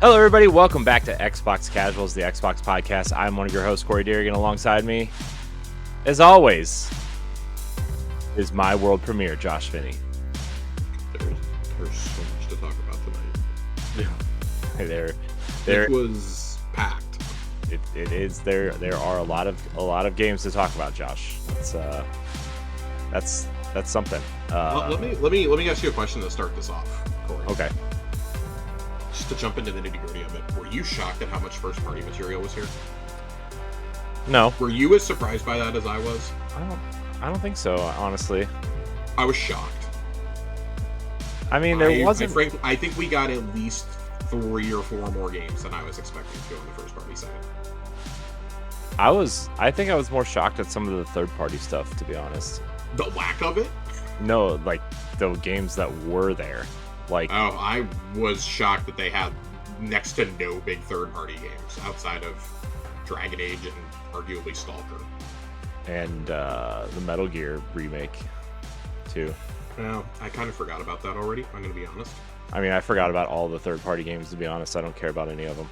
Hello, everybody. Welcome back to Xbox Casuals, the Xbox podcast. I'm one of your hosts, Corey Deerigan. Alongside me, as always, is my world premiere, Josh Finney. There's so much to talk about tonight. It was packed. It is. There are a lot of games to talk about, Josh. That's something. Let me ask you a question to start this off, Corey. Okay. Just to jump into the nitty-gritty of it, were you shocked at how much first-party material was here? No. Were you as surprised by that as I was? I don't think so, honestly. I was shocked. I mean, there wasn't. Frankly, I think we got at least 3 or 4 more games than I was expecting to go on the first-party side. I think I was more shocked at some of the third-party stuff, to be honest. The lack of it? No, like the games that were there. I was shocked that they had next to no big third-party games outside of Dragon Age and arguably Stalker. And the Metal Gear remake, too. Well, I kind of forgot about that already, I'm going to be honest. I mean, I forgot about all the third-party games, to be honest. I don't care about any of them.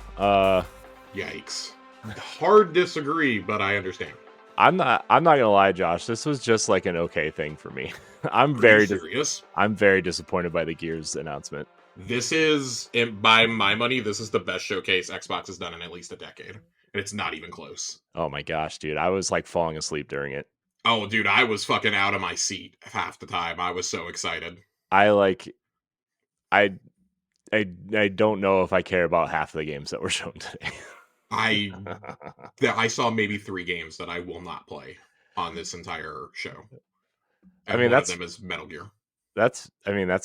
Yikes. Hard disagree, but I understand. I'm not gonna lie, Josh. This was just like an okay thing for me. I'm very serious. I'm very disappointed by the Gears announcement. This is, by my money, this is the best showcase Xbox has done in at least a decade. And it's not even close. Oh my gosh, dude. I was like falling asleep during it. Oh, dude, I was fucking out of my seat half the time. I was so excited. I don't know if I care about half of the games that were shown today. I saw maybe 3 games that I will not play on this entire show. And one of them is Metal Gear. That's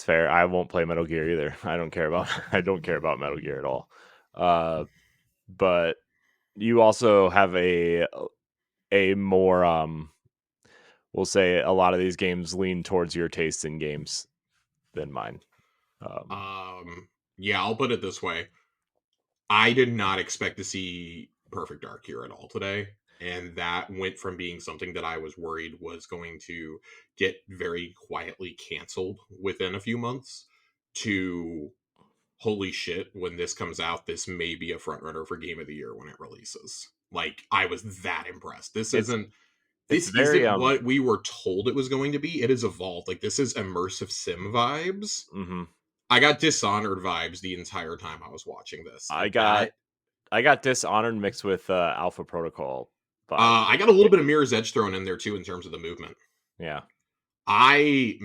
fair. I won't play Metal Gear either. I don't care about Metal Gear at all. But you also have a more we'll say a lot of these games lean towards your taste in games than mine. Yeah, I'll put it this way. I did not expect to see Perfect Dark here at all today. And that went from being something that I was worried was going to get very quietly canceled within a few months to holy shit, when this comes out, this may be a frontrunner for Game of the Year when it releases. Like, I was that impressed. This isn't what we were told it was going to be. It has evolved. Like, this is immersive sim vibes. Mm-hmm. I got Dishonored vibes the entire time I was watching this. I got Dishonored mixed with Alpha Protocol. I got a little bit of Mirror's Edge thrown in there too in terms of the movement. Yeah. I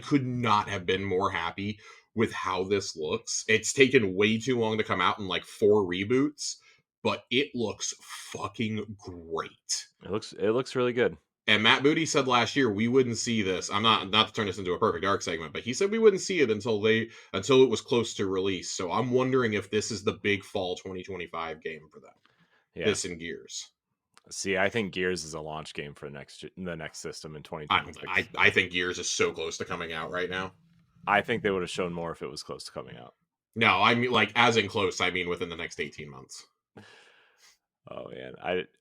could not have been more happy with how this looks. It's taken way too long to come out in like 4 reboots, but it looks fucking great. It looks really good. And Matt Booty said last year we wouldn't see this. I'm not to turn this into a Perfect Dark segment, but he said we wouldn't see it until it was close to release. So I'm wondering if this is the big fall 2025 game for them. Yeah. This and Gears. See, I think Gears is a launch game for the next system in 2026. I think Gears is so close to coming out right now. I think they would have shown more if it was close to coming out. No, I mean like as in close. I mean within the next 18 months. Oh man,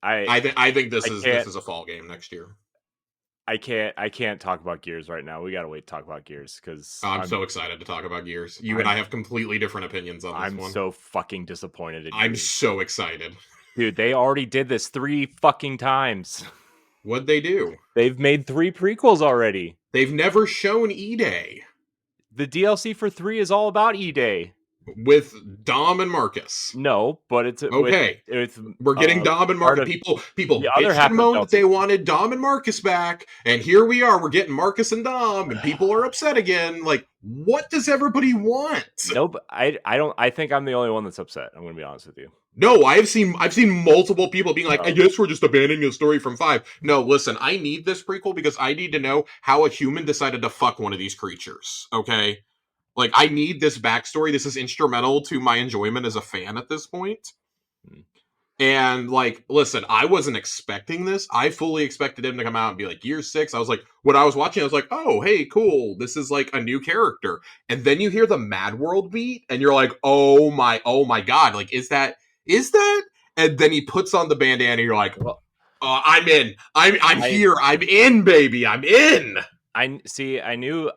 I think this is a fall game next year. I can't talk about Gears right now. We gotta wait to talk about Gears because I'm so excited to talk about Gears. And I have completely different opinions on this one. I'm so fucking disappointed. I'm so excited, dude. They already did this 3 fucking times. What'd they do? They've made 3 prequels already. They've never shown E-Day. The DLC for 3 is all about E-Day. With Dom and Marcus. No, but it's okay. We're getting Dom and Marcus. People bitched and moaned that they wanted Dom and Marcus back, and here we are. We're getting Marcus and Dom, and people are upset again. Like, what does everybody want? Nope, I don't. I think I'm the only one that's upset. I'm going to be honest with you. No, I've seen multiple people being like, I guess we're just abandoning the story from 5. No, listen, I need this prequel because I need to know how a human decided to fuck one of these creatures. Okay. Like, I need this backstory. This is instrumental to my enjoyment as a fan at this point. And, like, listen, I wasn't expecting this. I fully expected him to come out and be like, Gears 6. I was like, when I was watching, I was like, oh, hey, cool. This is, like, a new character. And then you hear the Mad World beat, and you're like, oh my God. Like, is that? And then he puts on the bandana, and you're like, I'm in. I'm here. I'm in, baby. I'm in. I see. I knew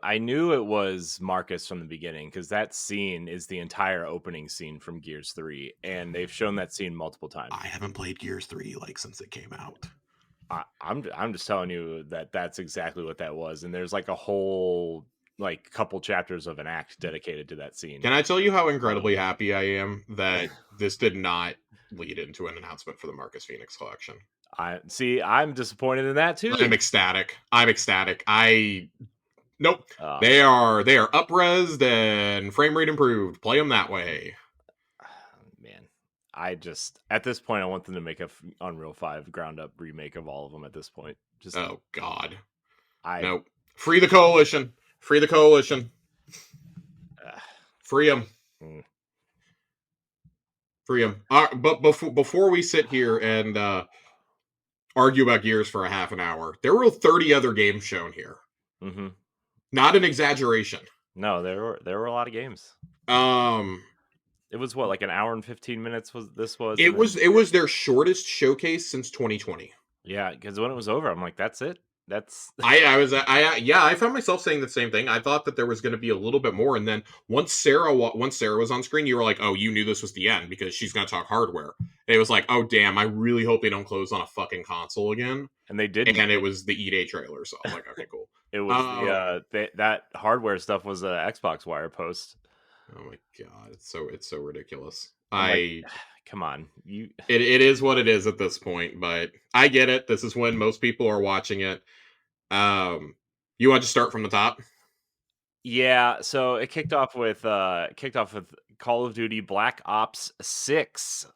it was Marcus from the beginning because that scene is the entire opening scene from Gears 3, and they've shown that scene multiple times. I haven't played Gears 3 like since it came out. I'm just telling you that that's exactly what that was, and there's like a whole like couple chapters of an act dedicated to that scene. Can I tell you how incredibly Um, happy I am that this did not lead into an announcement for the Marcus Phoenix collection? I see. I'm disappointed in that I'm too. ecstatic. I'm ecstatic. I nope. They Man, are up-resed and frame rate improved. Play them that way. man. I just at this point I want them to make a Unreal 5 ground up remake of all of them. At this point, just Oh God. I Nope. Free the coalition. Free the coalition. uh, Free them. mm, Free them. But before we sit here and argue about Gears for a half an hour, there were 30 other games shown here. mm-hmm. Not an exaggeration. No, there were a lot of games. Um, It was what, like an hour and 15 minutes was this was, it and was then it was their shortest showcase since 2020. yeah, because when it was over, I'm like, that's it. That's I found myself saying the same thing. I thought that there was going to be a little bit more, and then once Sarah was on screen, you were like, oh, you knew this was the end because she's going to talk hardware. And it was like, oh damn, I really hope they don't close on a fucking console again. and they didn't. And it was the E-Day trailer, so I'm like, okay, cool. It was Um, that hardware stuff was a Xbox Wire post. oh my god, it's so ridiculous. I'm like, come on, you. It is what it is at this point, but I get it. This is when most people are watching it. Um, you want to start from the top? Yeah, so it kicked off with Call of Duty Black Ops 6.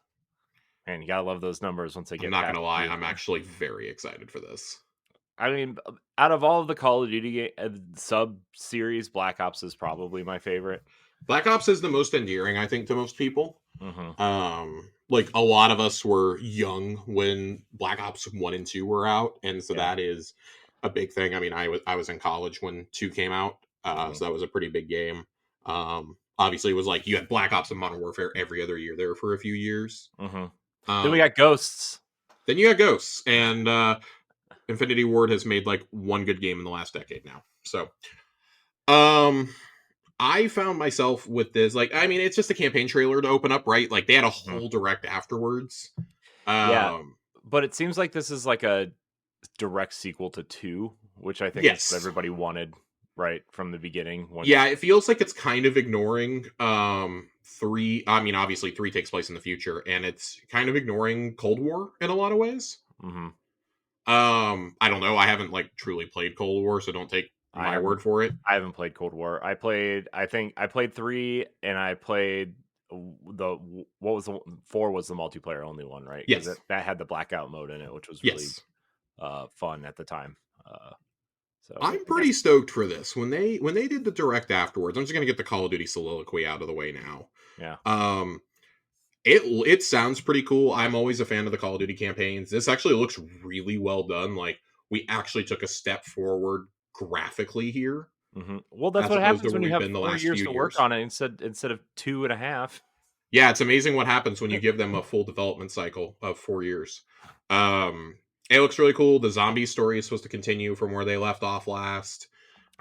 And you gotta love those numbers once they I'm get not past gonna lie, years. I'm actually very excited for this. I mean, out of all of the Call of Duty sub series, Black Ops is probably my favorite. Black Ops is the most endearing, I think, to most people. Hmm. Like a lot of us were young when Black Ops 1 and 2 were out, and so Yeah. that is a big thing. I mean, I was in college when 2 came out, Hmm. so that was a pretty big game. Obviously, it was like you had Black Ops and Modern Warfare every other year there for a few years. Hmm. Then we Um, got Ghosts. then you had Ghosts, and Infinity Ward has made like one good game in the last decade now. So, um, I found myself with this. Like, I mean, it's just a campaign trailer to open up, right? Like, they had a Mhm. whole direct afterwards. Yeah, Um, but it seems like this is like a direct sequel to 2, which I think is what yes, everybody wanted right from the beginning. yeah, Once, it feels like it's kind of ignoring three. I mean, obviously, three takes place in the future, and it's kind of ignoring Cold War in a lot of ways. hmm I don't know. I haven't like truly played Cold War, so don't take I my haven't word for it. I haven't played Cold War. I think I played 3, and I played what was the 4 was the multiplayer only one, right? Because Yes, that had the blackout mode in it, which was really yes. fun at the time. So I'm I guess pretty stoked for this. When they did the direct afterwards, I'm just gonna get the Call of Duty soliloquy out of the way now. yeah. Um, it sounds pretty cool. I'm always a fan of the Call of Duty campaigns. This actually looks really well done. Like we actually took a step forward graphically here, Well, that's as what opposed to happens when where you we've have been the 4 last years few to work years. on it instead of 2.5. Yeah, it's amazing what happens when you give them a full development cycle of 4 years. Um, it looks really cool. The zombie story is supposed to continue from where they left off last.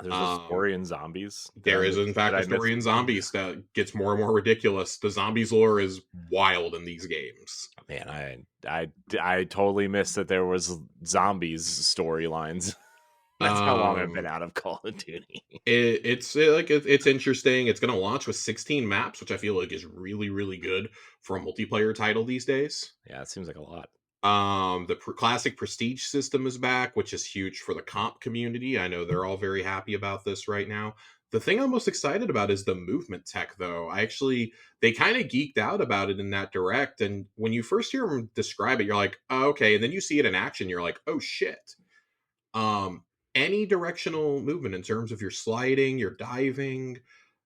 There's a Um, story in zombies. there is, in Did fact, a I miss story in something? zombies that gets more and more ridiculous. The zombies lore is wild in these games. Man, I totally missed that there was zombies storylines. That's how long I've been Um, out of Call of Duty. it's interesting. It's going to launch with 16 maps, which I feel like is really really good for a multiplayer title these days. Yeah, it seems like a lot. The classic prestige system is back, which is huge for the comp community. I know they're all very happy about this right now. The thing I'm most excited about is the movement tech, though. They kind of geeked out about it in that direct. And when you first hear them describe it, you're like, oh, okay. And then you see it in action, you're like, oh, shit. Um, any directional movement in terms of your sliding, your diving,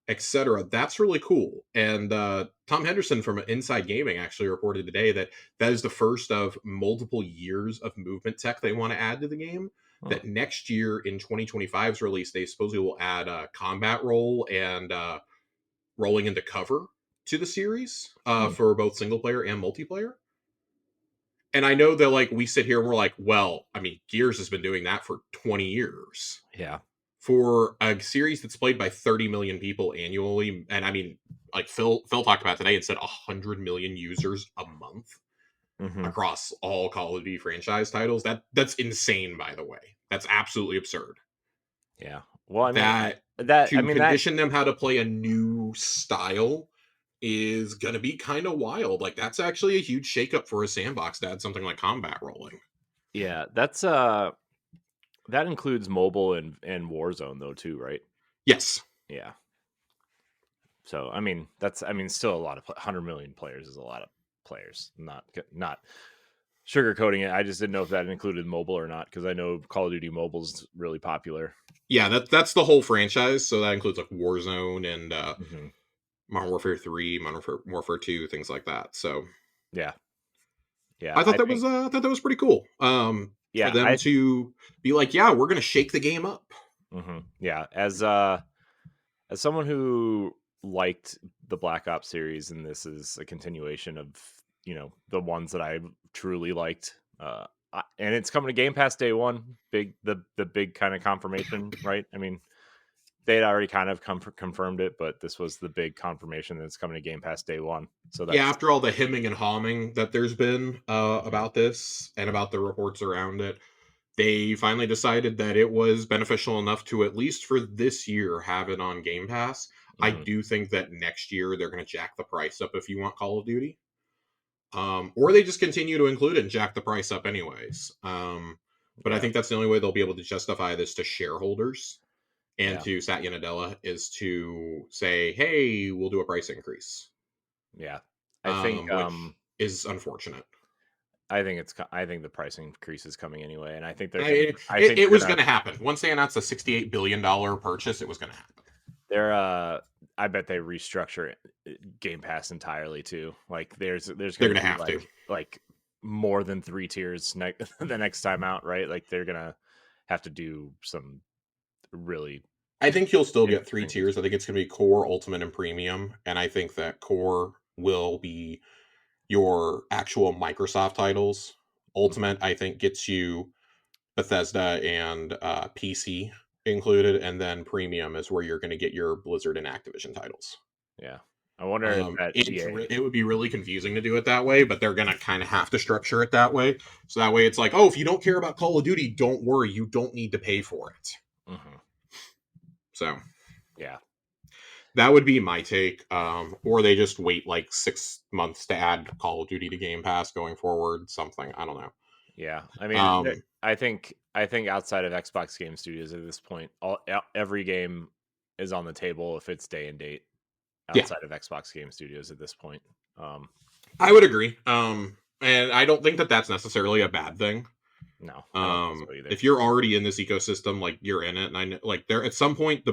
etc. That's really cool. And Tom Henderson from Inside Gaming actually reported today that that is the first of multiple years of movement tech they want to add to the game. Hmm. That next year in 2025's release, they supposedly will add a combat roll and rolling into cover to the series Hmm. for both single player and multiplayer. And I know that like we sit here and we're like, well, I mean, Gears has been doing that for 20 years. Yeah. for a series that's played by 30 million people annually, and I mean, like Phil talked about today, it said 100 million users a month Hmm. across all Call of Duty franchise titles. That's insane, by the way. That's absolutely absurd. Yeah. Well, I mean, That I to mean that condition them how to play a new style is gonna be kind of wild. Like that's actually a huge shakeup for a sandbox to add something like combat rolling. yeah, that's that includes mobile and Warzone though too, right? Yes. Yeah. So I mean, that's I mean, still a lot of 100 million players is a lot of players. Not sugarcoating it. I just didn't know if that included mobile or not because I know Call of Duty Mobile's really popular. Yeah, that's the whole franchise. So that includes like Warzone and Hmm. Modern Warfare 3, Warfare 2, things like that. So Yeah, yeah. I thought that was pretty cool. For Yeah, them to be like, yeah, we're gonna shake the game up. yeah. As someone who liked the Black Ops series, and this is a continuation of the ones that I truly liked. And it's coming to Game Pass day one. The big kind of confirmation, right? I mean, they had already kind of confirmed it, but this was the big confirmation that it's coming to Game Pass day one. So Yeah, that's after all the hemming and hawing that there's been mhm, about this and about the reports around it, they finally decided that it was beneficial enough to at least for this year have it on Game Pass. I mhm, do think that next year they're going to jack the price up if you want Call of Duty, or they just continue to include it and jack the price up anyways. But I yeah, think that's the only way they'll be able to justify this to shareholders and yeah, to Satya Nadella is to say, "Hey, we'll do a price increase," yeah. I think which is unfortunate. I think the price increase is coming anyway, and I It, think it they're was gonna going to happen once they announced a $68 billion purchase. It was going to happen. they're I bet they restructure Game Pass entirely too. Like there's They're gonna going to be have to. like more than three tiers the next time out, right? Like they're gonna have to do some really I think you'll still get three interesting. tiers. I think it's going to be core, ultimate, and premium. And I think that core will be your actual Microsoft titles. Mhm. Ultimate, I think, gets you Bethesda and PC included, and then premium is where you're going to get your Blizzard and Activision titles. Yeah, I wonder if that EA. It would be really confusing to do it that way, but they're going to kind of have to structure it that way. So that way, it's like, oh, if you don't care about Call of Duty, don't worry, you don't need to pay for it. Mhm. So Yeah, that would be my take. Or they just wait like 6 months to add Call of Duty to Game Pass going forward. Something I don't know. yeah. I mean, Um, I think outside of Xbox Game Studios at this point, every game is on the table if it's day and date yeah, outside of Xbox Game Studios at this point. Um, I would agree. And I don't think that that's necessarily a bad thing. no, I don't think so either. If you're already in this ecosystem, like you're in it, and I know, like there at some point the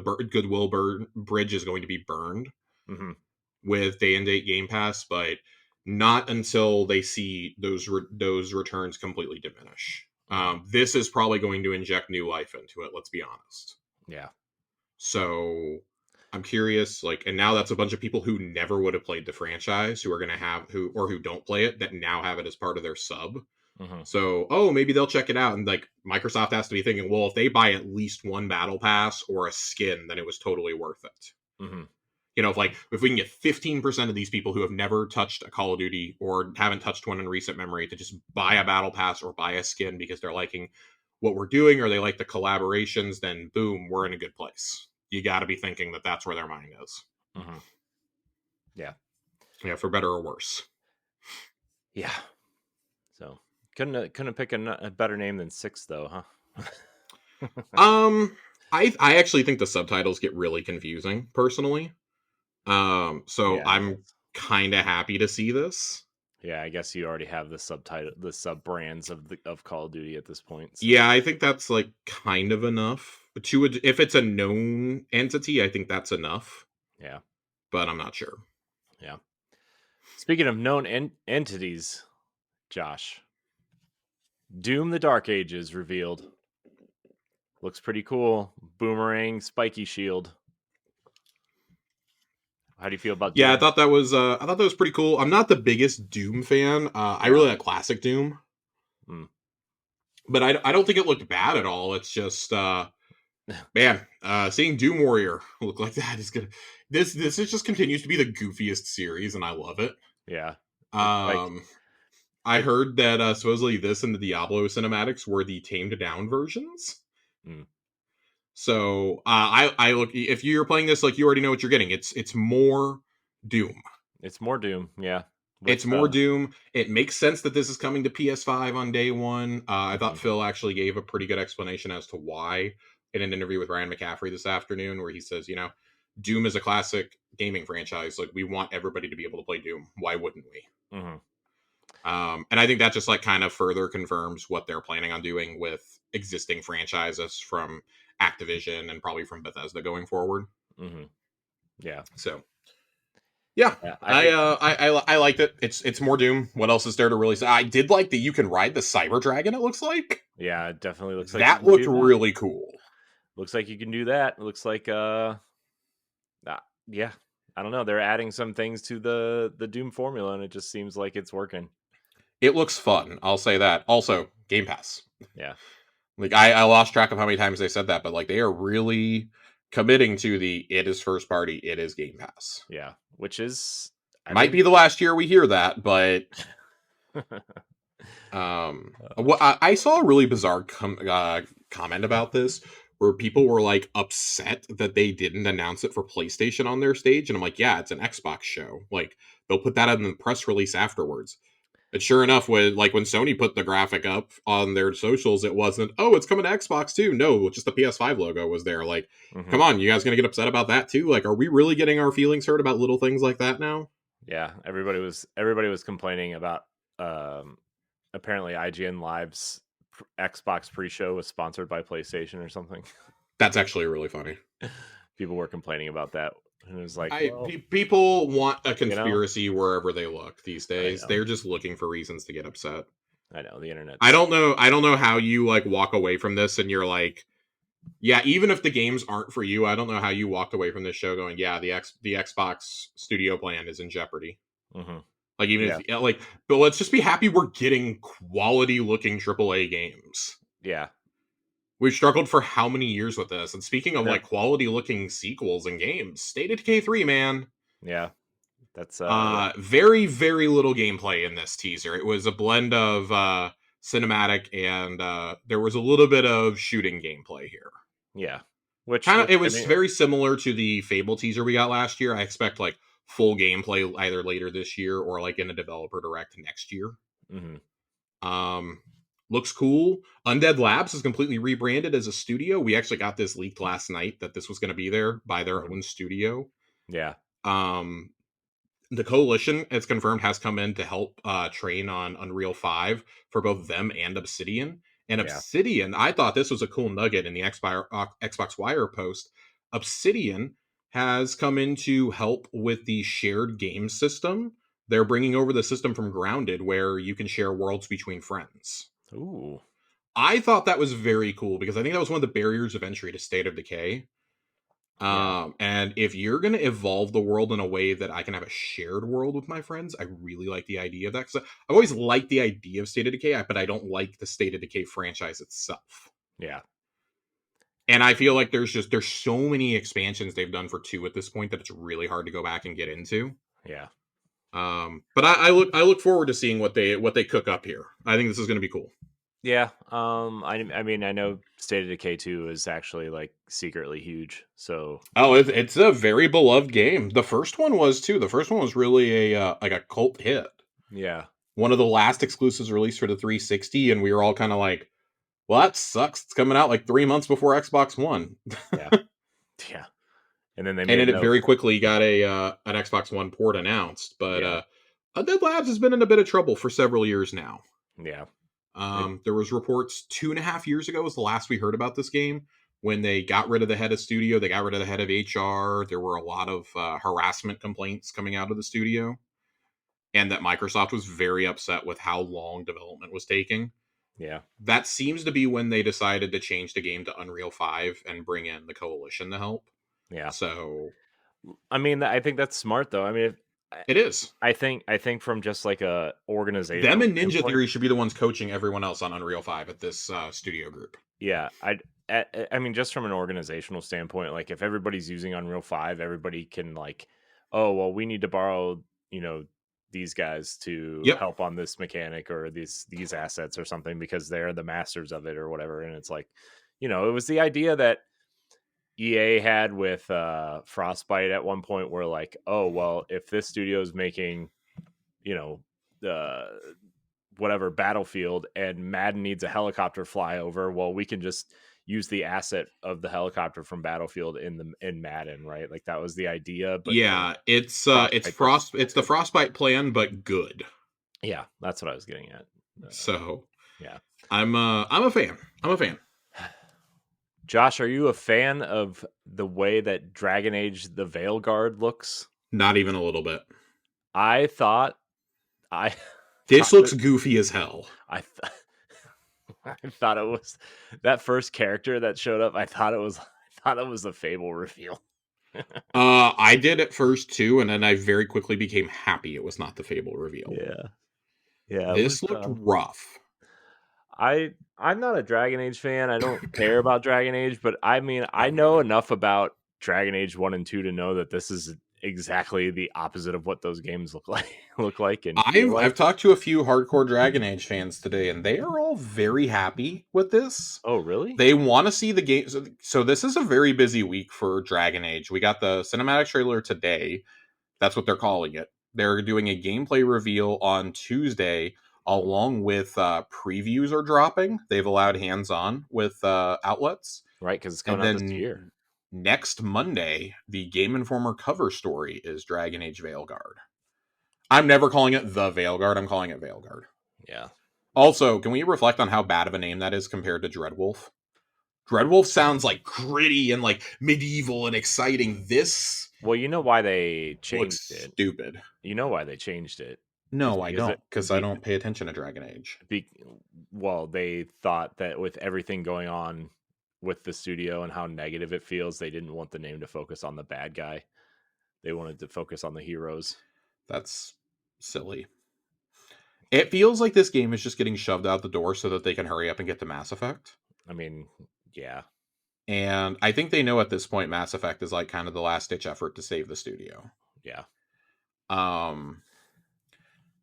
bridge is going to be burned Hmm. with day and date Game Pass, but not until they see those returns completely diminish. Hmm. This is probably going to inject new life into it. Let's be honest. Yeah, So I'm curious, like, and now that's a bunch of people who never would have played the franchise who are going to have who don't play it that now have it as part of their sub. hmm, So, oh, maybe they'll check it out. And like Microsoft has to be thinking, well, if they buy at least one battle pass or a skin, then it was totally worth it. hmm, If like if we can get 15% of these people who have never touched a Call of Duty or haven't touched one in recent memory to just buy a battle pass or buy a skin because they're liking what we're doing or they like the collaborations, then boom, we're in a good place. You got to be thinking that that's where their mind is. hmm. Yeah, Yeah, for better or worse. yeah. So couldn't pick a better name than Six though, huh? Um, I actually think the subtitles get really confusing personally. So Yeah, it I'm does. kind of happy to see this. Yeah, I guess you already have the sub brands of Call of Duty at this point. So Yeah, I think that's like kind of enough. To if it's a known entity, I think that's enough, yeah, but I'm not sure. yeah. Speaking of known entities, Josh, Doom: The Dark Ages revealed. Looks pretty cool. Boomerang, spiky shield. How do you feel about Yeah, Doom? I thought that was pretty cool. I'm not the biggest Doom fan. I Yeah. really like classic Doom, Mm. but I don't think it looked bad at all. It's just Man, seeing Doom Warrior look like that is gonna. This is just continues to be the goofiest series, and I love it. Yeah. It's like Um, I it heard that supposedly this and the Diablo cinematics were the tamed down versions. mm, So I look if you're playing this, like you already know what you're getting. It's more Doom. it's more Doom, yeah. It's With more Doom. It makes sense that this is coming to PS5 on day one. I thought mhm, Phil actually gave a pretty good explanation as to why in an interview with Ryan McCaffrey this afternoon, where he says, Doom is a classic gaming franchise. Like, we want everybody to be able to play Doom. Why wouldn't we? mhm, And I think that just like kind of further confirms what they're planning on doing with existing franchises from Activision and probably from Bethesda going forward. mhm. Yeah. So yeah, Yeah, I I think uh I liked it. It's more Doom. What else is there to really say? I did like that you can ride the Cyber Dragon. It looks like yeah, it definitely looks like you that can looked do that. really cool. Looks like you can do that. Looks like, yeah, I don't know, they're adding some things to the Doom formula, and it just seems like it's working. It looks fun. I'll say that. Also, Game Pass. Yeah, Like I lost track of how many times they said that, but like they are really committing to the it is first party, it is Game Pass. yeah, which is I Might mean be the last year we hear that, but uh, I saw a really bizarre comment about this where people were like upset that they didn't announce it for PlayStation on their stage, and I'm like, yeah, it's an Xbox show. Like they'll put that in the press release afterwards. And sure enough, when Sony put the graphic up on their socials, it wasn't, oh, it's coming to Xbox too. No, just the PS5 logo was there. Like, come mhm. on, you guys gonna get upset about that too? Like, are we really getting our feelings hurt about little things like that now? Yeah, everybody was complaining about, apparently IGN Live's Xbox pre-show was sponsored by PlayStation or something. That's actually really funny. People were complaining about that, and it was like, I well, people want a you know, conspiracy wherever they look these I days. know, They're just looking for reasons to get upset. I know the I internet's don't know. I don't know how you like walk away from this and you're like, yeah, even if the games aren't for you, I don't know how you walked away from this show going, yeah, the Xbox Studio plan is in jeopardy. mhm, Like even if yeah, like, but let's just be happy we're getting quality looking AAA games. yeah, We've struggled for how many years with this? And speaking I of know, like quality looking sequels and games, State of Decay 3, man. yeah, that's yeah, Very, very little gameplay in this teaser. It was a blend of cinematic and there was a little bit of shooting gameplay here. yeah, which Kind of, which it I was mean, very similar to the Fable teaser we got last year. I expect like full gameplay either later this year or like in a developer direct next year. mhm, Um, looks cool. Undead Labs is completely rebranded as a studio. We actually got this leaked last night that this was going to be there by their mhm, own studio. yeah, Um, the coalition, it's confirmed, has come in to help train on Unreal 5 for both them and Obsidian. And yeah, Obsidian, I thought this was a cool nugget in the Xbox Wire post. Obsidian has come in to help with the shared game system. They're bringing over the system from Grounded where you can share worlds between friends. ooh, I thought that was very cool because I think that was one of the barriers of entry to State of Decay. yeah, And if you're going to evolve the world in a way that I can have a shared world with my friends, I really like the idea of that. Because I've always liked the idea of State of Decay, but I don't like the State of Decay franchise itself. yeah, And I feel like there's so many expansions they've done for two at this point that it's really hard to go back and get into. yeah. But I look forward to seeing what they cook up here. I think this is going to be cool. Yeah, I mean, I know State of Decay 2 is actually like secretly huge. So Oh, it's a very beloved game. The first one was too. The first one was really a like a cult hit. yeah, One of the last exclusives released for the 360, and we were all kind of like, "Well, that sucks. It's coming out like 3 months before Xbox One." yeah, yeah. And then they And made then it no, very quickly got a an Xbox One port announced. But yeah, Undead Labs has been in a bit of trouble for several years now. yeah, it, There was reports 2.5 years ago was the last we heard about this game when they got rid of the head of studio. They got rid of the head of HR. There were a lot of harassment complaints coming out of the studio, and that Microsoft was very upset with how long development was taking. yeah, That seems to be when they decided to change the game to Unreal 5 and bring in the Coalition to help. yeah. So I mean, I think that's smart though. I mean, I, it is. I think from just like a Them organizational and Ninja standpoint, Theory should be the ones coaching everyone else on Unreal 5 at this studio group. yeah, I mean, just from an organizational standpoint, like if everybody's using Unreal 5, everybody can like, oh, well, we need to borrow, you know, these guys to Yep. help on this mechanic or these assets or something because they're the masters of it or whatever. And it's like, it was the idea that EA had with Frostbite at one point where like, oh, well, if this studio is making, you know, uh whatever Battlefield and Madden needs a helicopter flyover, well, we can just use the asset of the helicopter from Battlefield in Madden, right? Like that was the idea, but then Yeah, it's Frostbite just it's fucked the it. Frostbite plan, but good. Yeah, that's what I was getting at. So Yeah. I'm a fan. I'm a fan. Josh, are you a fan of the way that Dragon Age the Veil Guard looks? Not even a little bit. I thought I This thought looks that goofy as hell. I th- I thought it was that first character that showed up. I thought it was a Fable reveal. I did at first too, and then I very quickly became happy it was not the Fable reveal. Yeah. Yeah, it was. This looked rough. I'm not a Dragon Age fan. I don't care about Dragon Age, but I mean, I know enough about Dragon Age 1 and 2 to know that this is exactly the opposite of what those games look like look like and feel I've like. talked to a few hardcore Dragon Age fans today, and they are all very happy with this. Oh, really? They want to see the game. So this is a very busy week for Dragon Age. We got the cinematic trailer today. That's what they're calling it. They're doing a gameplay reveal on Tuesday, along with previews are dropping. They've allowed hands-on with outlets, Right, cuz it's and coming out this then year. next Monday, the Game Informer cover story is Dragon Age Veilguard. I'm never calling it the Veilguard. I'm calling it Veilguard. Yeah. Also, can we reflect on how bad of a name that is compared to Dreadwolf? Dreadwolf sounds like gritty and like medieval and exciting. This Well, you know why they looks changed it. stupid. You know why they changed it is No, I because don't, because I don't pay attention to Dragon Age. be, well, they thought that with everything going on with the studio and how negative it feels, they didn't want the name to focus on the bad guy. They wanted to focus on the heroes. That's silly. It feels like this game is just getting shoved out the door so that they can hurry up and get to Mass Effect. I mean, yeah, And I think they know at this point Mass Effect is like kind of the last ditch effort to save the studio. yeah. Um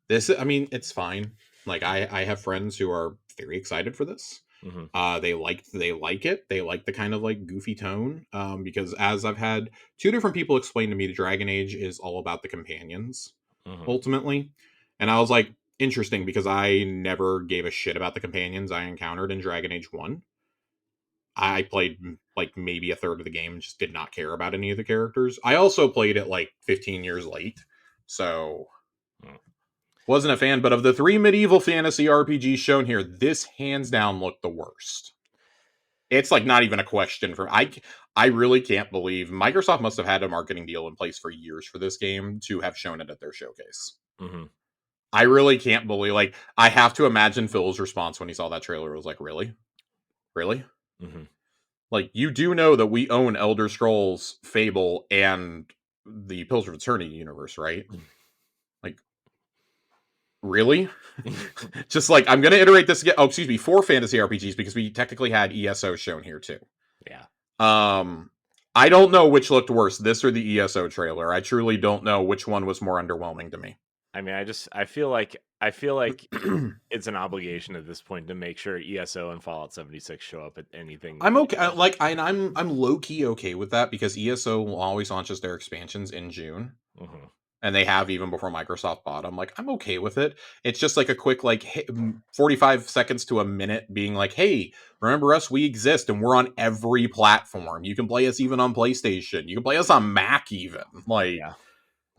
this I mean, it's fine. Like I have friends who are very excited for this. Hmm. They like it. They like the kind of like goofy tone. Because as I've had two different people explain to me, the Dragon Age is all about the companions Hmm. ultimately, and I was like, interesting, because I never gave a shit about the companions I encountered in Dragon Age 1. I played like maybe a third of the game and just did not care about any of the characters. I also played it like 15 years late, so Mm. wasn't a fan. But of the three medieval fantasy RPGs shown here, this hands down looked the worst. It's like not even a question for I really can't believe Microsoft must have had a marketing deal in place for years for this game to have shown it at their showcase. Hmm. I really can't believe, like, I have to imagine Phil's response when he saw that trailer was like, really? Really? Hmm. Like, you do know that we own Elder Scrolls, Fable, and the Pillars of Eternity universe, right? Like, really? Just like, I'm going to iterate this again. Oh, excuse me, 4 fantasy RPGs, because we technically had ESO shown here too. Yeah. I don't know which looked worse, this or the ESO trailer. I truly don't know which one was more underwhelming to me. I mean, I feel like it's an obligation at this point to make sure ESO and Fallout 76 show up at anything that I'm they okay. do. Like, I'm low key okay with that, because ESO always launches their expansions in June, Hmm. and they have even before Microsoft bought them. Like, I'm okay with it. It's just like a quick, like, 45 seconds to a minute being like, hey, remember us? We exist, and we're on every platform. You can play us even on PlayStation. You can play us on Mac even. Like, Yeah.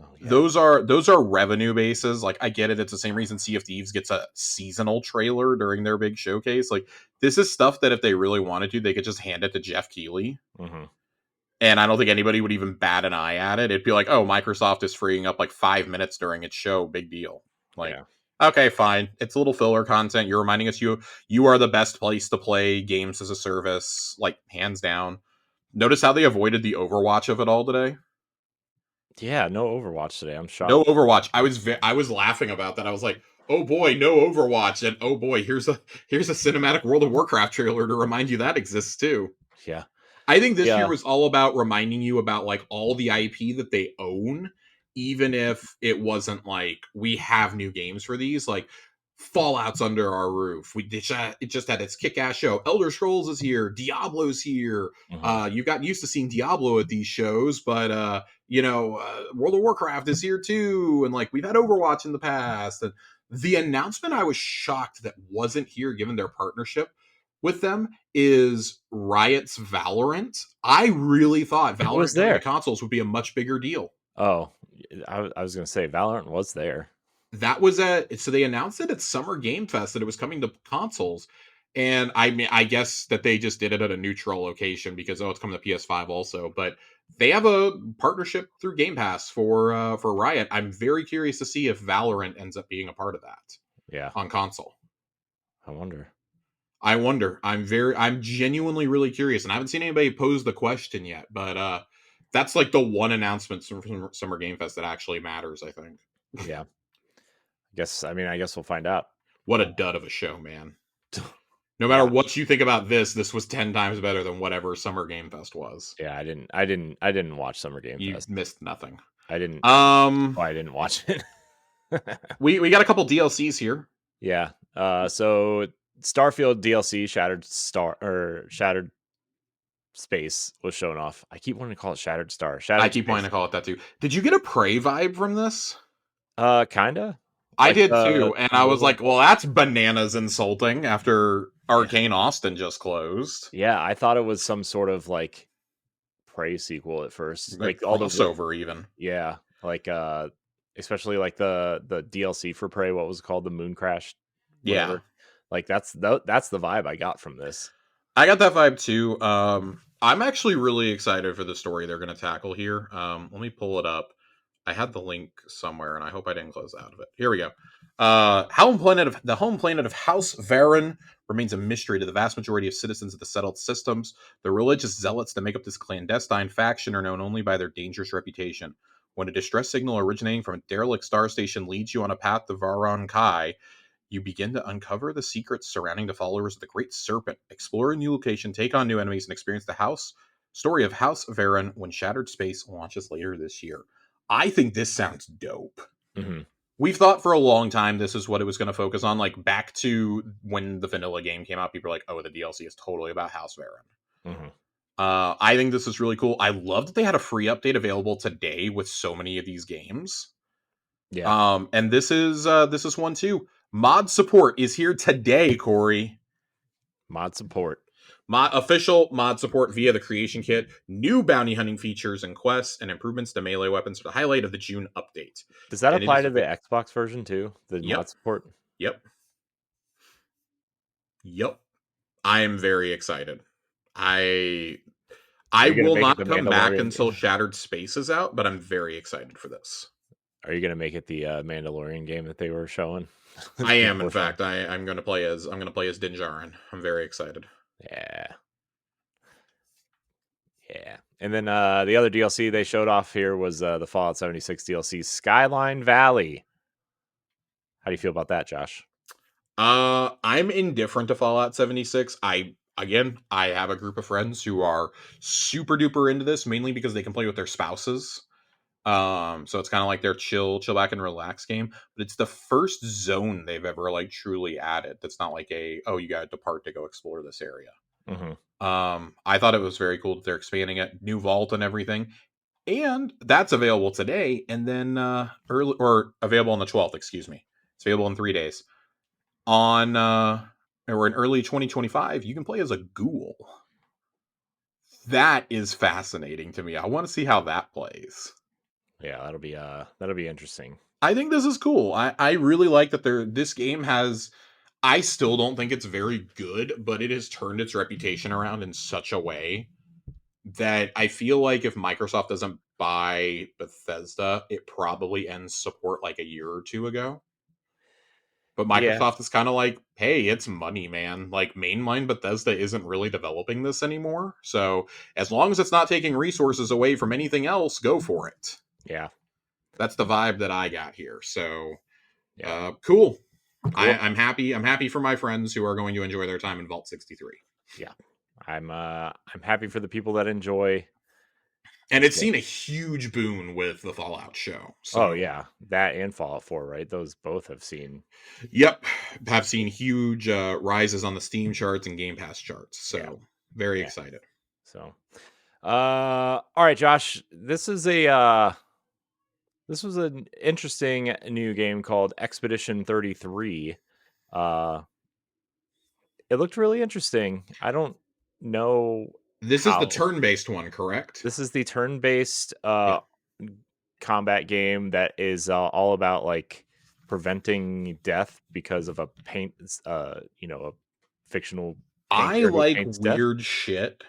Oh yeah. those are revenue bases. Like, I get it. It's the same reason Sea of Thieves gets a seasonal trailer during their big showcase. Like, this is stuff that if they really wanted to, they could just hand it to Jeff Keighley. Hmm. And I don't think anybody would even bat an eye at it. It'd be like, oh, Microsoft is freeing up like 5 minutes during its show. Big deal. Like, Yeah. okay, fine. It's a little filler content. You're reminding us you are the best place to play games as a service, like, hands down. Notice how they avoided the Overwatch of it all today. Yeah. No Overwatch today. I'm No shocked. Overwatch. I was laughing about that. I was like, oh boy, no Overwatch, and oh boy, here's a cinematic World of Warcraft trailer to remind you that exists too. Yeah. I think this year Yeah. was all about reminding you about like all the IP that they own, even if it wasn't like we have new games for these. Like Fallout's under our roof. It just had its kick-ass show. Elder Scrolls is here. Diablo's here. Mhm. You've gotten used to seeing Diablo at these shows, but World of Warcraft is here too, and like we've had Overwatch in the past. And the announcement I was shocked that wasn't here, given their partnership with them, is Riot's Valorant. I really thought It was Valorant coming to there. consoles would be a much bigger deal. Oh, I was gonna say Valorant was there. That was at so they announced it at Summer Game Fest that it was coming to consoles. And I mean, I guess that they just did it at a neutral location because it's coming to PS5 also. But they have a partnership through Game Pass for Riot. I'm very curious to see if Valorant ends up being a part of that Yeah. on console. I wonder. I wonder. I'm genuinely really curious, and I haven't seen anybody pose the question yet. But that's like the one announcement from Summer Game Fest that actually matters. I think. Yeah. I guess we'll find out. What a dud of a show, man! No matter Yeah. what you think about this was 10 times better than whatever Summer Game Fest was. Yeah, I didn't watch Summer Game You Fest. missed nothing. I didn't Um, I didn't watch it. we got a couple DLCs here. Yeah. So Starfield DLC Shattered Space was shown off. I keep wanting to call it Shattered Star. I Shattered keep Space. wanting to call it that too. Did you get a Prey vibe from this? Kinda. I Like did too, and the I was little like, "Well, that's bananas insulting." After Arcane Austin just closed, Yeah, I thought it was some sort of like Prey sequel at first. like Like all the crossover, even. yeah, like especially like the DLC for Prey, what was it called? The Moon Crash, Yeah, whatever. Like that's the vibe I got from this. I got that vibe too. I'm actually really excited for the story they're going to tackle here. Let me pull it up. I had the link somewhere, and I hope I didn't close out of it. Here we go. The home planet of House Varen remains a mystery to the vast majority of citizens of the settled systems. The religious zealots that make up this clandestine faction are known only by their dangerous reputation. When a distress signal originating from a derelict star station leads you on a path to Varon Kai, you begin to uncover the secrets surrounding the followers of the Great Serpent, explore a new location, take on new enemies, and experience the story of House Varen when Shattered Space launches later this year. I think this sounds dope. Mm-hmm. We've thought for a long time this is what it was going to focus on. Like back to when the vanilla game came out, people were like, "Oh, the DLC is totally about House Varen." Mm-hmm. I think this is really cool. I love that they had a free update available today with so many of these games. Yeah. And this is one too. Mod support is here today, Corey. Mod support. Official mod support via the creation kit, new bounty hunting features and quests, and improvements to melee weapons are the highlight of the June update. Does that And it apply is to the Xbox version too? The Yep. mod support? Yep. Yep. I am very excited. I Are you gonna will make it not the come back Mandalorian until game? Shattered Space is out, but I'm very excited for this. Are you gonna make it the Mandalorian game that they were showing? I am, in People showing? fact. I'm gonna play as Din Djarin. I'm very excited. Yeah. Yeah. And then the other DLC they showed off here was the Fallout 76 DLC Skyline Valley. How do you feel about that, Josh? I'm indifferent to Fallout 76. I have a group of friends who are super duper into this, mainly because they can play with their spouses. So it's kind of like their chill back and relax game. But it's the first zone they've ever like truly added. That's not like you got to depart to go explore this area. Mm-hmm. I thought it was very cool that they're expanding it, new vault and everything, and that's available today. And then available on the 12th. Excuse me, it's available in 3 days. On or in early 2025, you can play as a ghoul. That is fascinating to me. I want to see how that plays. Yeah, that'll be interesting. I think this is cool. I really like that this game has. I still don't think it's very good, but it has turned its reputation around in such a way that I feel like if Microsoft doesn't buy Bethesda, it probably ends support like a year or two ago. But Yeah. Microsoft is kind of like, hey, it's money, man. Like, mainline Bethesda isn't really developing this anymore. So, as long as it's not taking resources away from anything else, go for it. Yeah. That's the vibe that I got here. So, Yeah. cool. Cool. I'm happy for my friends who are going to enjoy their time in Vault 63. Yeah. I'm happy for the people that enjoy And this it's game. seen a huge boon with the Fallout show. Oh So, yeah, that and Fallout 4, right? Those both have seen. yep, have seen huge rises on the Steam charts and Game Pass charts. Yeah. So, very Yeah. excited. So, all right, Josh. This was an interesting new game called Expedition 33. Uh, it looked really interesting. I don't know This is the how. turn-based one, correct? This is the turn-based Yeah. combat game that is all about like preventing death because of a a fictional I painter who like paints death. weird shit.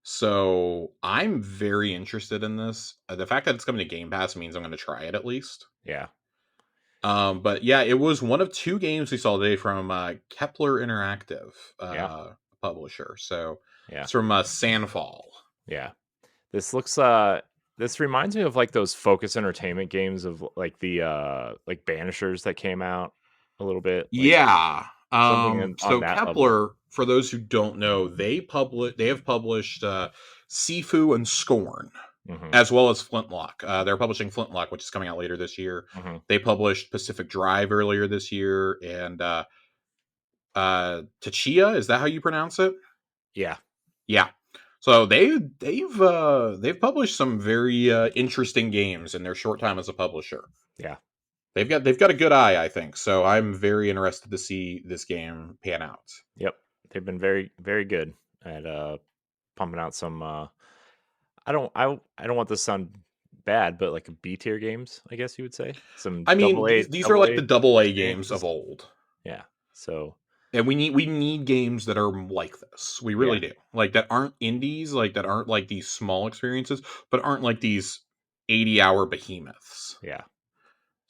So, I'm very interested in this. The fact that it's coming to Game Pass means I'm going to try it at least. Yeah, But yeah, it was one of two games we saw today from Kepler Interactive yeah, publisher. So yeah, it's from Sandfall. yeah. This looks this reminds me of like those Focus Entertainment games of like the like Banishers that came out a little bit, like Yeah. something on So that level. Kepler, for those who don't know, they have published Sifu and Scorn, Hmm. as well as Flintlock. They're publishing Flintlock, which is coming out later this year. Hmm. They published Pacific Drive earlier this year, and Tachia, is that how you pronounce it? Yeah, Yeah. So they've published some very interesting games in their short time as a publisher. yeah, They've got a good eye, I think. So I'm very interested to see this game pan out. yep. They've been very very good at pumping out some. I don't want this to sound bad, but like B tier games, I guess you would say some I mean, these are like the double A games of experiences. old. Yeah. So And we need games that are like this. We yeah, really do. Like that aren't indies, like that aren't like these small experiences, but aren't like these 80-hour behemoths. yeah.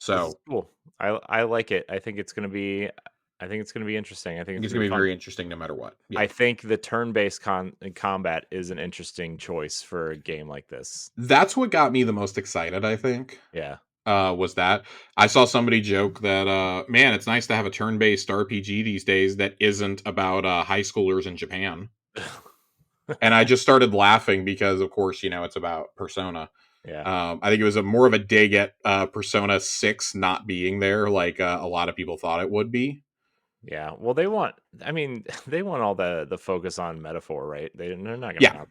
This is So cool. I like it. I think it's gonna be interesting. I think I think it's it's gonna gonna be be fun. very interesting no matter what. Yeah. I think the turn-based combat is an interesting choice for a game like this. That's what got me the most excited, I think. Yeah. Was that I saw somebody joke that man, it's nice to have a turn-based RPG these days that isn't about high schoolers in Japan. And I just started laughing because of course, it's about Persona. Yeah. I think it was more of a dig at Persona 6 not being there like a lot of people thought it would be. Yeah. Well, I mean, they want all the focus on metaphor, right? They're not gonna Yeah. have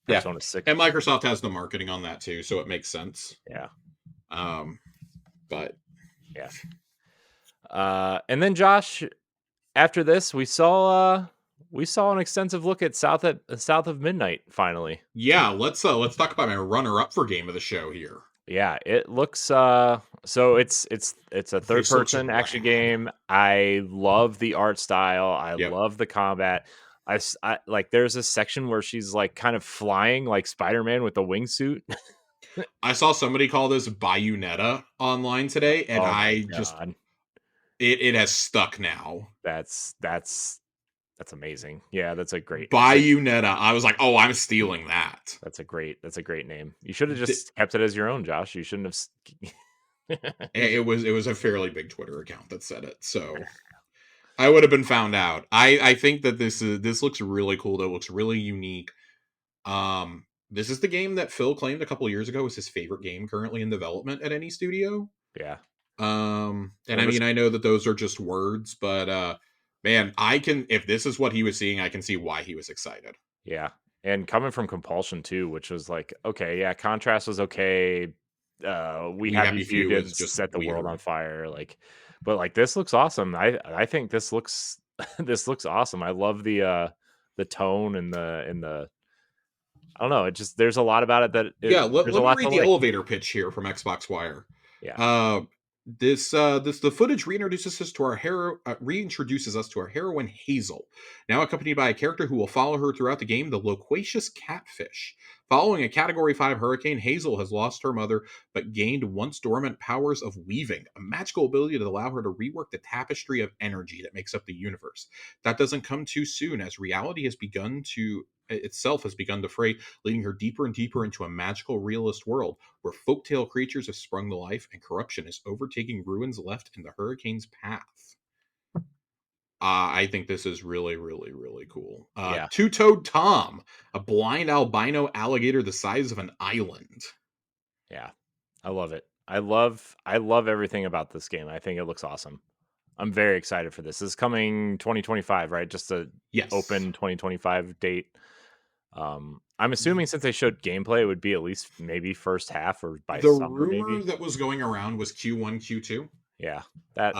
Yeah. Persona 6. And Microsoft has the marketing on that too, so it makes sense. Yeah. Um but Yeah. And then Josh, after this, we saw an extensive look at South of Midnight finally. yeah, let's talk about my runner up for game of the show here. Yeah, it looks so it's a third This looks person action rad. game. I love the art style. I Yep. love the combat. I like there's a section where she's like kind of flying like Spider-Man with a wingsuit. I saw somebody call this Bayonetta online today, and Oh my I just god. it has stuck now. That's that's amazing. Yeah, Bayonetta. I was like, oh, I'm stealing that. that's a great name. You should have D- just kept it as your own, Josh. You shouldn't have it was a fairly big Twitter account that said it, so I would have been found out. I think that this looks really cool. That looks really unique. This is the game that Phil claimed a couple years ago was his favorite game currently in development at any studio. Yeah. And Well, I this mean, I know that those are just words, but man, I can if this is what he was seeing, I can see why he was excited. Yeah. And coming from Compulsion too, which was like, okay, yeah, Contrast was okay. We We Happy Happy Few Few is didn't just set the world on weird. fire, like, but like this looks awesome. I think this looks this looks awesome. I love the tone and the I don't know, it just there's a lot about it Yeah, there's a let me lot to read the like. elevator pitch here from Xbox Wire. Yeah. Uh, this the footage reintroduces us to our hero reintroduces us to our heroine Hazel, now accompanied by a character who will follow her throughout the game, the loquacious Catfish. Following a Category 5 hurricane, Hazel has lost her mother but gained once dormant powers of weaving, a magical ability that allow her to rework the tapestry of energy that makes up the universe. That doesn't come too soon, as reality has begun to itself has begun to fray, leading her deeper and deeper into a magical realist world where folktale creatures have sprung to life and corruption is overtaking ruins left in the hurricane's path. I think this is really, really, really cool. Yeah, Two-toed Tom, a blind albino alligator the size of an island. yeah. I love it. I love everything about this game. I think it looks awesome. I'm very excited for this. This is coming 2025, right? Just a Yes. open 2025 date. I'm assuming since they showed gameplay, it would be at least maybe first half or by The summer, rumor maybe. that was going around was Q1, Q2, Yeah, that.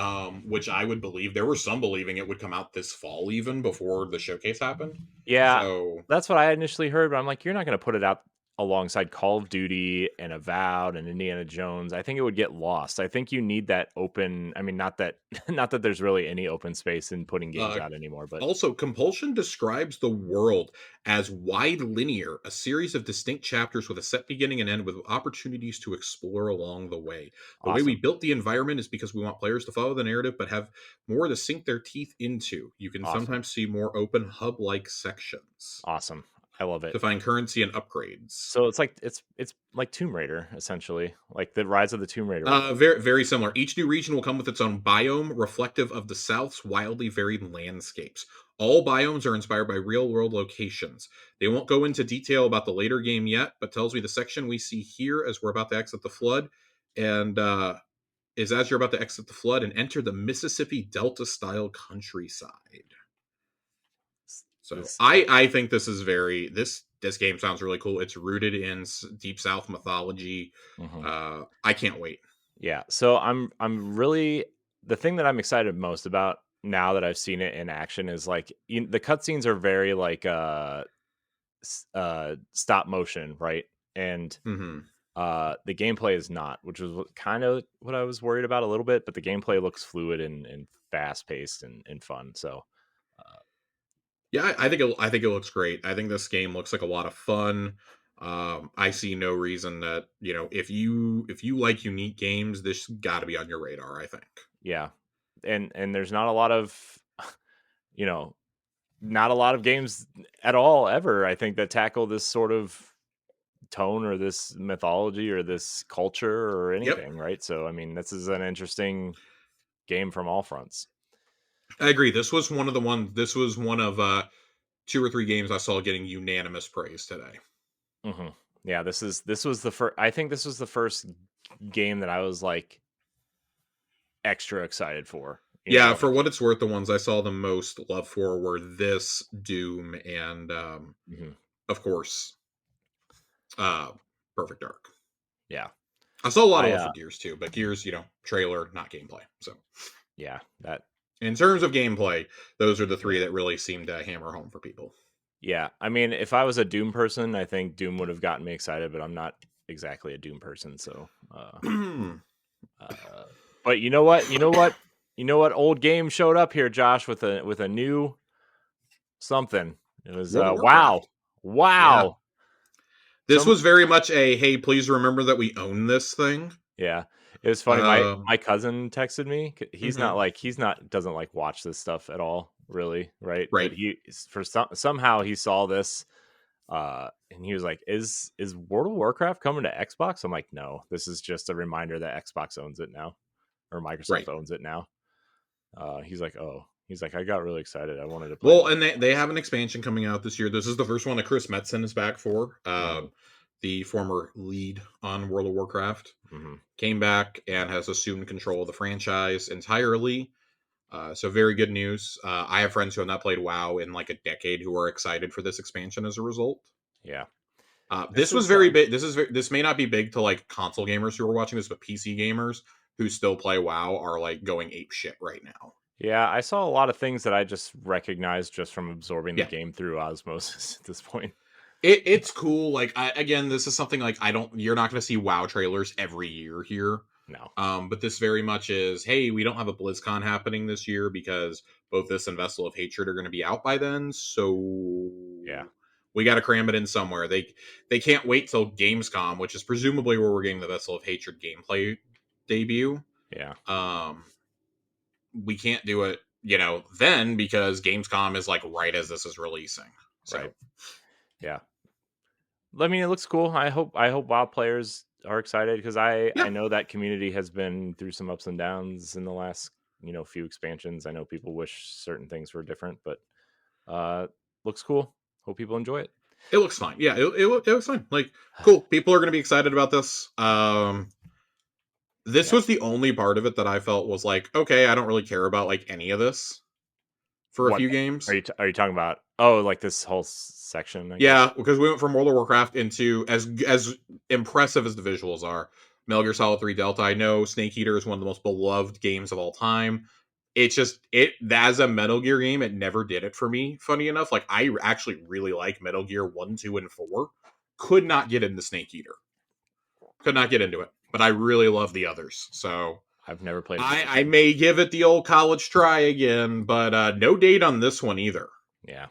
which I would believe. There were some believing it would come out this fall, even before the showcase happened. Yeah, So, that's what I initially heard, but I'm like, you're not going to put it out alongside Call of Duty and Avowed and Indiana Jones. I think it would get lost. I think you need that open. I mean, not that, not that there's really any open space in putting games uh, out anymore, but also, Compulsion describes the world as wide linear, a series of distinct chapters with a set beginning and end with opportunities to explore along the way. The way we awesome, built the environment is because we want players to follow the narrative but have more to sink their teeth into. You can awesome, sometimes see more open hub like sections awesome. I love it. to find currency and upgrades. So it's like Tomb Raider essentially, like the Rise of the Tomb Raider world. Very, very similar. Each new region will come with its own biome, reflective of the South's wildly varied landscapes. All biomes are inspired by real world locations. They won't go into detail about the later game yet, but tells me the section we see here as we're about to exit the flood, and is as you're about to exit the flood and enter the Mississippi Delta style countryside. So This, I think this is very this game sounds really cool. It's rooted in Deep South mythology. mhm. I can't wait. Yeah. So I'm really the thing that I'm excited most about now that I've seen it in action is like the cutscenes are very like stop motion, right? And Hmm. the gameplay is not, which was kind of what I was worried about a little bit, but the gameplay looks fluid and fast paced and fun. So uh, Yeah, I think it looks great. I think this game looks like a lot of fun. I see no reason that if you like unique games, this got to be on your radar. I think. yeah. And there's not a lot of you know not a lot of games at all ever I think that tackle this sort of tone or this mythology or this culture or Yep, anything, right? So I mean, this is an interesting game from all fronts. I agree. This was one of two or three games I saw getting unanimous praise today. Hmm. Yeah, this was the first. I think this was the first game that I was like extra excited for. Yeah, for Like what it's worth, the ones I saw the most love for were this Doom and mhm. of course uh, Perfect Dark. Yeah, I saw a lot of I love for Gears too, but Gears, trailer, not gameplay. So yeah that in terms of gameplay, those are the yeah three that really seem to hammer home for people. yeah. I mean, if I was a Doom person, I think Doom would have gotten me excited, but I'm not exactly a Doom person, so. Uh, but you know what? You know what? You know what? Old game showed up here, Josh, with a new something. It was World of wow, Warcraft. Yeah. wow. This Some was very much a hey, please remember that we own this thing. yeah. It was funny. My Um, my cousin texted me. mhm. He's not doesn't like watch this stuff at all, really, right? But Right. he for somehow he saw this and he was like, Is World of Warcraft coming to Xbox?" I'm like, "No, this is just a reminder that Xbox owns it now or Microsoft Right. owns it now." He's like, "Oh." He's like, "I got really excited. I wanted to play Well, more." and they have an expansion coming out this year. This is the first one that Chris Metzen is back for. Mhm, The former lead on World of Warcraft mhm. came back and has assumed control of the franchise entirely. So very good news. I have friends who have not played WoW in like a decade who are excited for this expansion as a result. Yeah. This This was is, very big. This may not be big to like console gamers who are watching this, but PC gamers who still play WoW are like going ape shit right now. yeah, I saw a lot of things that I just recognized just from absorbing the Yeah, game through osmosis at this point. it's cool. Like again, this is something like I don't. You're not going to see WoW trailers every year here. No. But this very much is, hey, we don't have a BlizzCon happening this year because both this and Vessel of Hatred are going to be out by then. So Yeah. we got to cram it in somewhere. They can't wait till Gamescom, which is presumably where we're getting the Vessel of Hatred gameplay debut. Yeah. Um, we can't do it, then because Gamescom is like right as this is releasing. Right. So Yeah. I mean, it looks cool. I hope WoW players are excited because I yeah, know that community has been through some ups and downs in the last few expansions. I know people wish certain things were different, but looks cool. Hope people enjoy it. It looks fine. Yeah, it looks fine. Like, cool. People are going to be excited about this. This Yeah. was the only part of it that I felt was like, okay, I don't really care about like any of this for a What few are games. you talking about? Oh, like this whole section, I guess. Yeah, because we went from World of Warcraft into as impressive as the visuals are. Metal Gear Solid 3 Delta. I know Snake Eater is one of the most beloved games of all time. It's just it as a Metal Gear game, it never did it for me. Funny enough, like I actually really like Metal Gear 1, 2, and 4. Could not get into Snake Eater. Could not get into it. But I really love the others. So I've never played a Snake I Eater. may give it the old college try again, but no date on this one either. Yeah.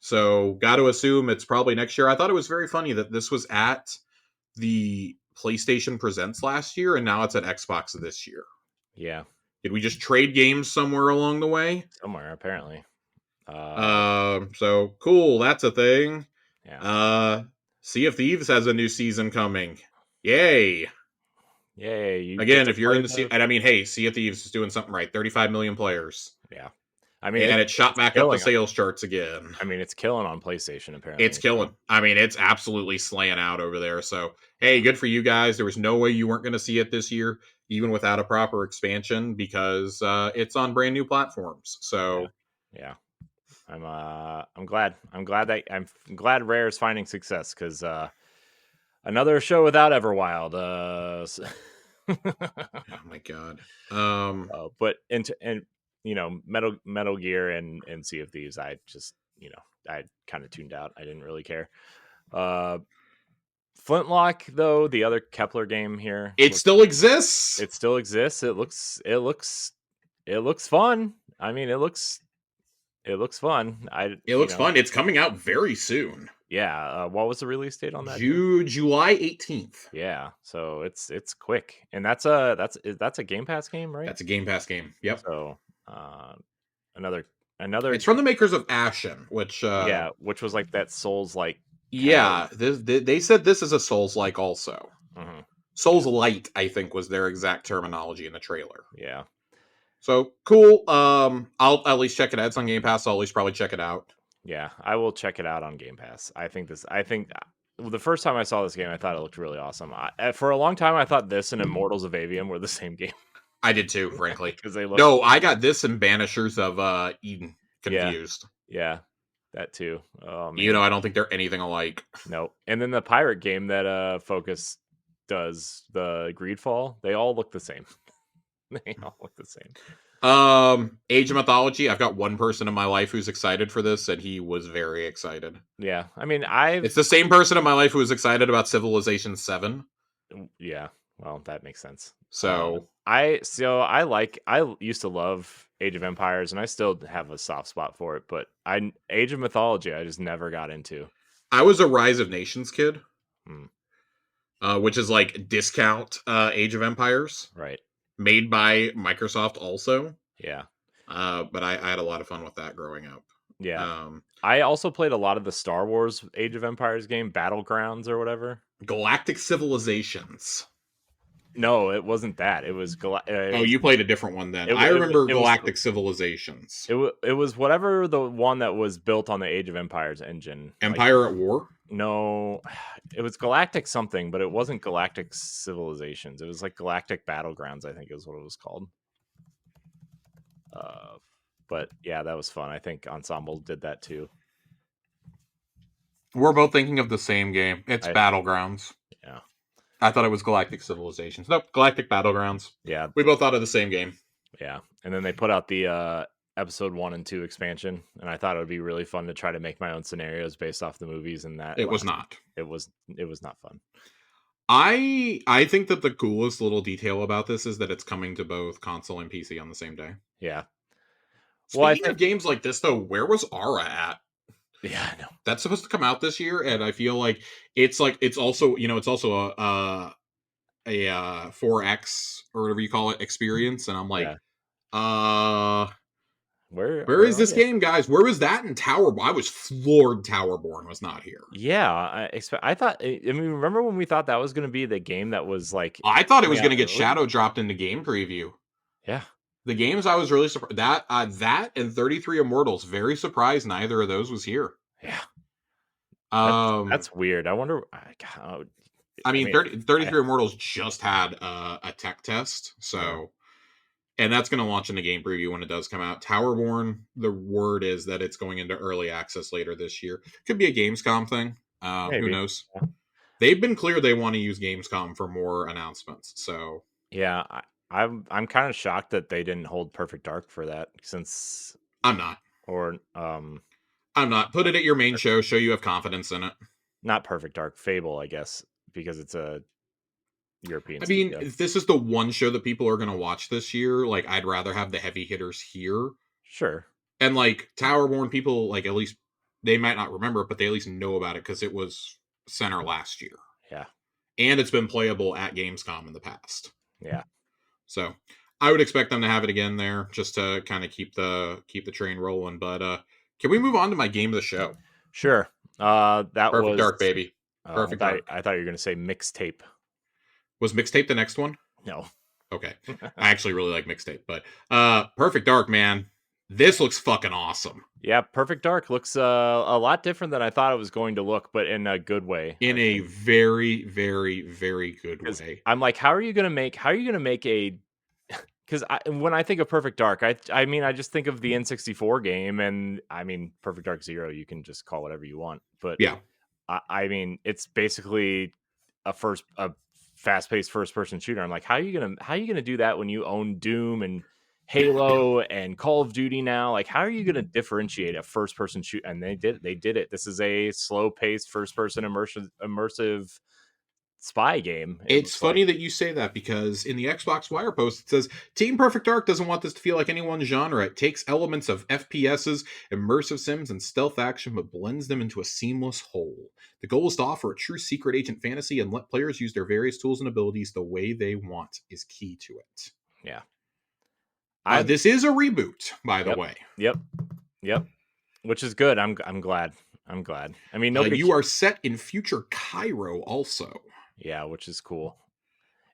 So got to assume it's probably next year. I thought it was very funny that this was at the PlayStation Presents last year, and now it's at Xbox this year. Yeah. Did we just trade games somewhere along the way? Somewhere apparently. So cool. That's a thing. Yeah. Uh, Sea of Thieves has a new season coming. Yay! Yay! You get Again, to if you're play in the sea, and I mean, hey, Sea of Thieves is doing something right. 35 million players, Yeah. I mean, and it shot it's back up the killing. sales charts again. I mean, it's killing on PlayStation It's apparently. killing. I mean, it's absolutely slaying out over there. So, hey, good for you guys. There was no way you weren't going to see it this year, even without a proper expansion, because it's on brand new platforms. Yeah. So, Yeah. I'm glad. I'm glad Rare is finding success because another show without Everwild. oh my god. But and Metal Gear and Sea of Thieves, I just I kind of tuned out. I didn't really care. Flintlock, though, the other Kepler game here, It still exists. it still exists. It looks fun. I mean, it looks fun. It looks fun. It's coming out very soon. Yeah. What was the release date on that? July 18th. Yeah. So it's quick, and that's a Game Pass game, right? That's a Game Pass game. Yep. So uh, another. It's from the makers of Ashen, which yeah, which was like that Souls like. yeah, they said this is a Souls like also. Mhm. Souls Light, I think, was their exact terminology in the trailer. Yeah. So cool. I'll at least check it out. It's on Game Pass. So I'll at least probably check it out. Yeah, I will check it out on Game Pass. I think the first time I saw this game, I thought it looked really awesome. For a long time, I thought this and Immortals of Avium were the same game I did too, frankly. because they look. No, I got this and Banishers of Eden Yeah, confused. yeah, that too. Oh man, You know, I don't think they're anything alike. no. And then the pirate game that Focus does, the Greedfall, they all look the same. They all look the same. Age of Mythology. I've got one person in my life who's excited for this, and he was very excited. Yeah, I mean, It's the same person in my life who was excited about Civilization 7. yeah. Well, that makes sense. So I used to love Age of Empires, and I still have a soft spot for it. But Age of Mythology, I just never got into. I was a Rise of Nations kid, Hmm. which is like discount Age of Empires, Right. made by Microsoft also. Yeah. But I had a lot of fun with that growing up. Yeah. I also played a lot of the Star Wars Age of Empires game, Battlegrounds or whatever. Galactic Civilizations. No, it wasn't that. It was Oh, you played a different one then. It- I it- remember it was- Galactic Civilizations. it was whatever the one that was built on the Age of Empires engine. Empire at War? No, it was Galactic something, but it wasn't Galactic Civilizations. It was like Galactic Battlegrounds, I think is what it was called. But yeah, that was fun. I think Ensemble did that too. We're both thinking of the same game. It's Battlegrounds. Yeah. I thought it was Galactic Civilizations. Nope, Galactic Battlegrounds. Yeah. We both thought of the same game. Yeah. And then they put out the episode 1 and 2 expansion, and I thought it would be really fun to try to make my own scenarios based off the movies, and that It was not. It was not fun. I think that the coolest little detail about this is that it's coming to both console and PC on the same day. Yeah. Speaking of games like this, though, where was Aura at? Yeah, I know. That's supposed to come out this year, and I feel like it's also a 4X or whatever you call it experience, and I'm like, where is this game, guys? Where was that in Towerborn? I was floored Towerborn was not here. Yeah, I thought. I mean, remember when we thought that was going to be the game that was like? I thought it was going to get shadow dropped into game preview. Yeah, The games I was really surprised that and 33 Immortals. Very surprised neither of those was here. Yeah, Um, that's weird. I wonder. I I mean, mean, 33 Immortals just had a tech test, yeah, so and that's going to launch in the game preview when it does come out. Towerborn, the word is that it's going into early access later this year. Could be a Gamescom thing. Who maybe. knows? They've been clear they want to use Gamescom for more announcements. So Yeah, I'm kind of shocked that they didn't hold Perfect Dark for that since I'm not. or I'm not. Put it at your main show. Show you have confidence in it. not Perfect Dark, Fable, I guess, because it's a European I mean, studio. if this is the one show that people are going to watch this year, like I'd rather have the heavy hitters here. Sure. And like Towerborn, people like at least they might not remember it, but they at least know about it because it was center last year, Yeah. and it's been playable at Gamescom in the past. Yeah. So I would expect them to have it again there, just to kind of keep the train rolling. But can we move on to my game of the show? Sure. That Perfect was Dark, baby. Perfect Dark. I thought you were gonna say mixtape. Was Mixtape the next one? No. Okay. I actually really like Mixtape, but Perfect Dark, man. This looks fucking awesome. Yeah, Perfect Dark looks a lot different than I thought it was going to look, but in a good way, I In a think. very, very, very good Because way. I'm like, how are you gonna make a because when I think of Perfect Dark, I mean I just think of the N64 game, and I mean Perfect Dark Zero. You can just call whatever you want, but Yeah. I mean it's basically a fast paced first person shooter. I'm like, how are you gonna do that when you own Doom and Halo and Call of Duty now? Like, how are you gonna differentiate a first person shoot? And they did it. This is a slow paced first person immersive spy game. It It's looks like. funny that you say that because in the Xbox Wire post it says Team Perfect Dark doesn't want this to feel like any one genre. It takes elements of FPSs, immersive sims, and stealth action, but blends them into a seamless whole. The goal is to offer a true secret agent fantasy and let players use their various tools and abilities the way they want is key to it. Yeah. I'm This is a reboot, by the Yep. way. Yep. Yep. Which is good. I'm glad. I'm glad. I mean, nobody. You are set in future Cairo, also. Yeah, which is cool.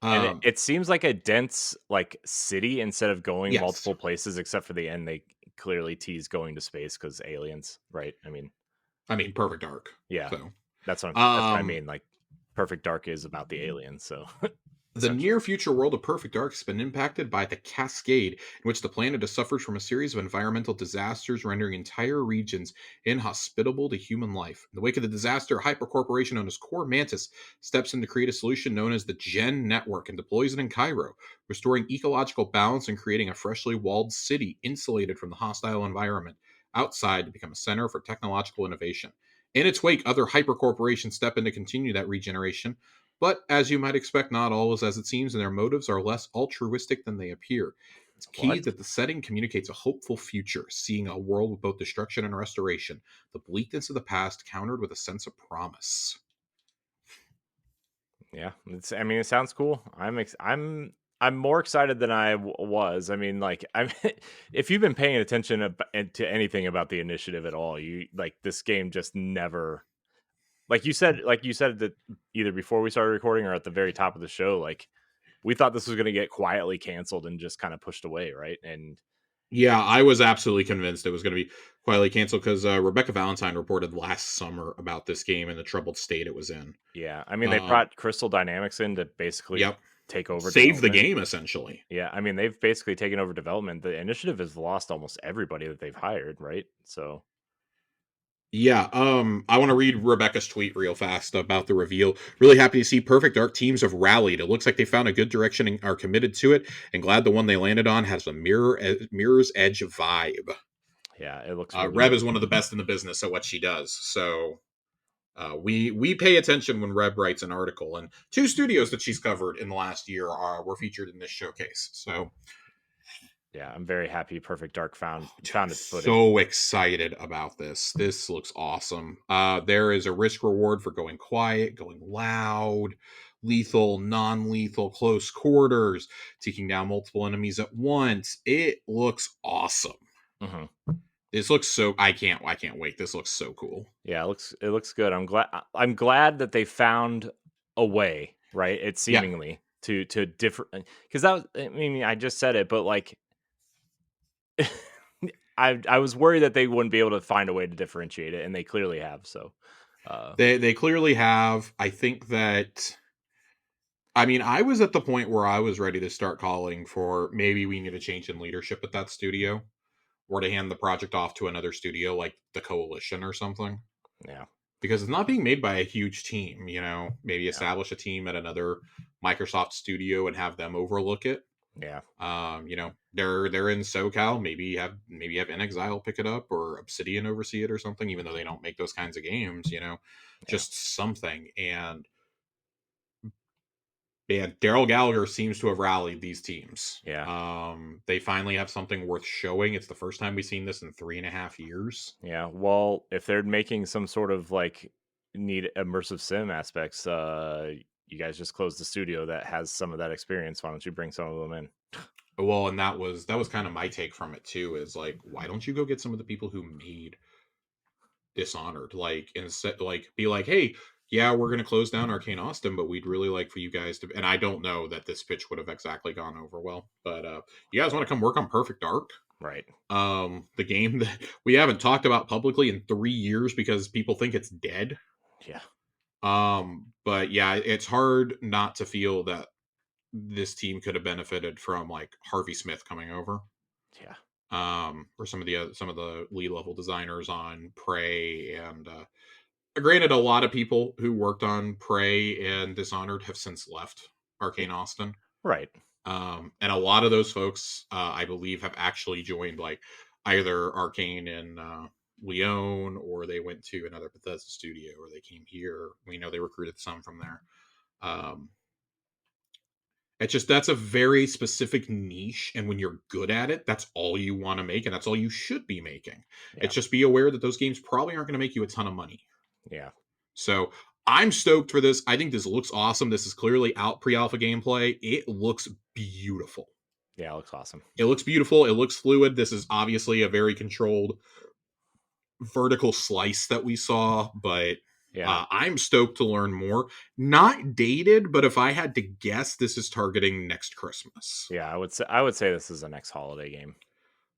And Um, it seems like a dense like city instead of going yes, multiple places, except for the end. They clearly tease going to space because aliens, right? I mean, I mean Perfect Dark. yeah, So, that's what I um, mean. Like, Perfect Dark is about the aliens, so the essentially, near future world of Perfect Dark has been impacted by the Cascade, in which the planet has suffered from a series of environmental disasters, rendering entire regions inhospitable to human life. In the wake of the disaster, a hypercorporation known as Core Mantis steps in to create a solution known as the Gen Network and deploys it in Cairo, restoring ecological balance and creating a freshly walled city insulated from the hostile environment outside to become a center for technological innovation. In its wake, other hypercorporations step in to continue that regeneration, but as you might expect, not all is as it seems, and their motives are less altruistic than they appear. It's key what? that the setting communicates a hopeful future, seeing a world with both destruction and restoration, the bleakness of the past countered with a sense of promise. Yeah, I mean, it sounds cool. I'm more excited than I was. I mean, like I'm if you've been paying attention to anything about the initiative at all, you like this game just never like you said that either before we started recording or at the very top of the show, like we thought this was going to get quietly canceled and just kind of pushed away, right? And Yeah, I was absolutely convinced it was going to be quietly canceled because Rebecca Valentine reported last summer about this game and the troubled state it was in. yeah, I mean, they Um, brought Crystal Dynamics in to basically yep, take over save the development. game essentially. Yeah, I mean, they've basically taken over development. The initiative has lost almost everybody that they've hired, right? So, Yeah, I want to read Rebecca's tweet real fast about the reveal. Really happy to see Perfect Dark teams have rallied. It looks like they found a good direction and are committed to it, and glad the one they landed on has a mirror's edge vibe. yeah, it looks really Reb good. is one of the best in the business at what she does, so we pay attention when Reb writes an article. And two studios that she's covered in the last year were featured in this showcase. So Yeah, I'm very happy Perfect Dark dude, I'm found its footing. so excited about this. This looks awesome. There is a risk reward for going quiet, going loud, lethal, non-lethal, close quarters, taking down multiple enemies at once. It looks awesome. Mhm. This looks so I can't wait. This looks so cool. Yeah, it looks good. I'm glad that they found a way, right? It Yeah. seemingly to different because that was I mean, I just said it, but like I was worried that they wouldn't be able to find a way to differentiate it, and they clearly have. So, They clearly have. I think that. I mean, I was at the point where I was ready to start calling for maybe we need a change in leadership at that studio, or to hand the project off to another studio like the Coalition or something. yeah, Because it's not being made by a huge team, maybe yeah, establish a team at another Microsoft studio and have them overlook it. yeah, They're in SoCal. Maybe have InXile pick it up or Obsidian oversee it or something, even though they don't make those kinds of games, yeah, just something. And Daryl Gallagher seems to have rallied these teams. yeah, They finally have something worth showing. It's the first time we've seen this in 3.5 years. yeah. Well, if they're making some sort of like need immersive sim aspects, you guys just closed the studio that has some of that experience. Why don't you bring some of them in? Well, and that was kind of my take from it too. Is like, why don't you go get some of the people who made Dishonored, like instead, like be like, hey, yeah, we're gonna close down Arcane Austin, but we'd really like for you guys to. And I don't know that this pitch would have exactly gone over well, but you guys want to come work on Perfect Dark, Right. the game that we haven't talked about publicly in 3 years because people think it's dead. Yeah. But yeah, it's hard not to feel that this team could have benefited from like Harvey Smith coming over, Yeah. or some of the lead level designers on Prey. And granted, a lot of people who worked on Prey and Dishonored have since left Arcane Austin. Right. And a lot of those folks, I believe, have actually joined like either Arcane in Lyon, or they went to another Bethesda studio, or they came here. We know they recruited some from there. Um, it's just that's a very specific niche, and when you're good at it, that's all you want to make, and that's all you should be making. Yeah. It's just be aware that those games probably aren't going to make you a ton of money. Yeah. So I'm stoked for this. I think this looks awesome. This is clearly out pre-alpha gameplay. It looks beautiful. Yeah. It looks awesome. It looks beautiful. It looks fluid. This is obviously a very controlled vertical slice that we saw, but Yeah. I'm stoked to learn more. Not dated, but if I had to guess, this is targeting next Christmas. Yeah. I would say this is a next holiday game.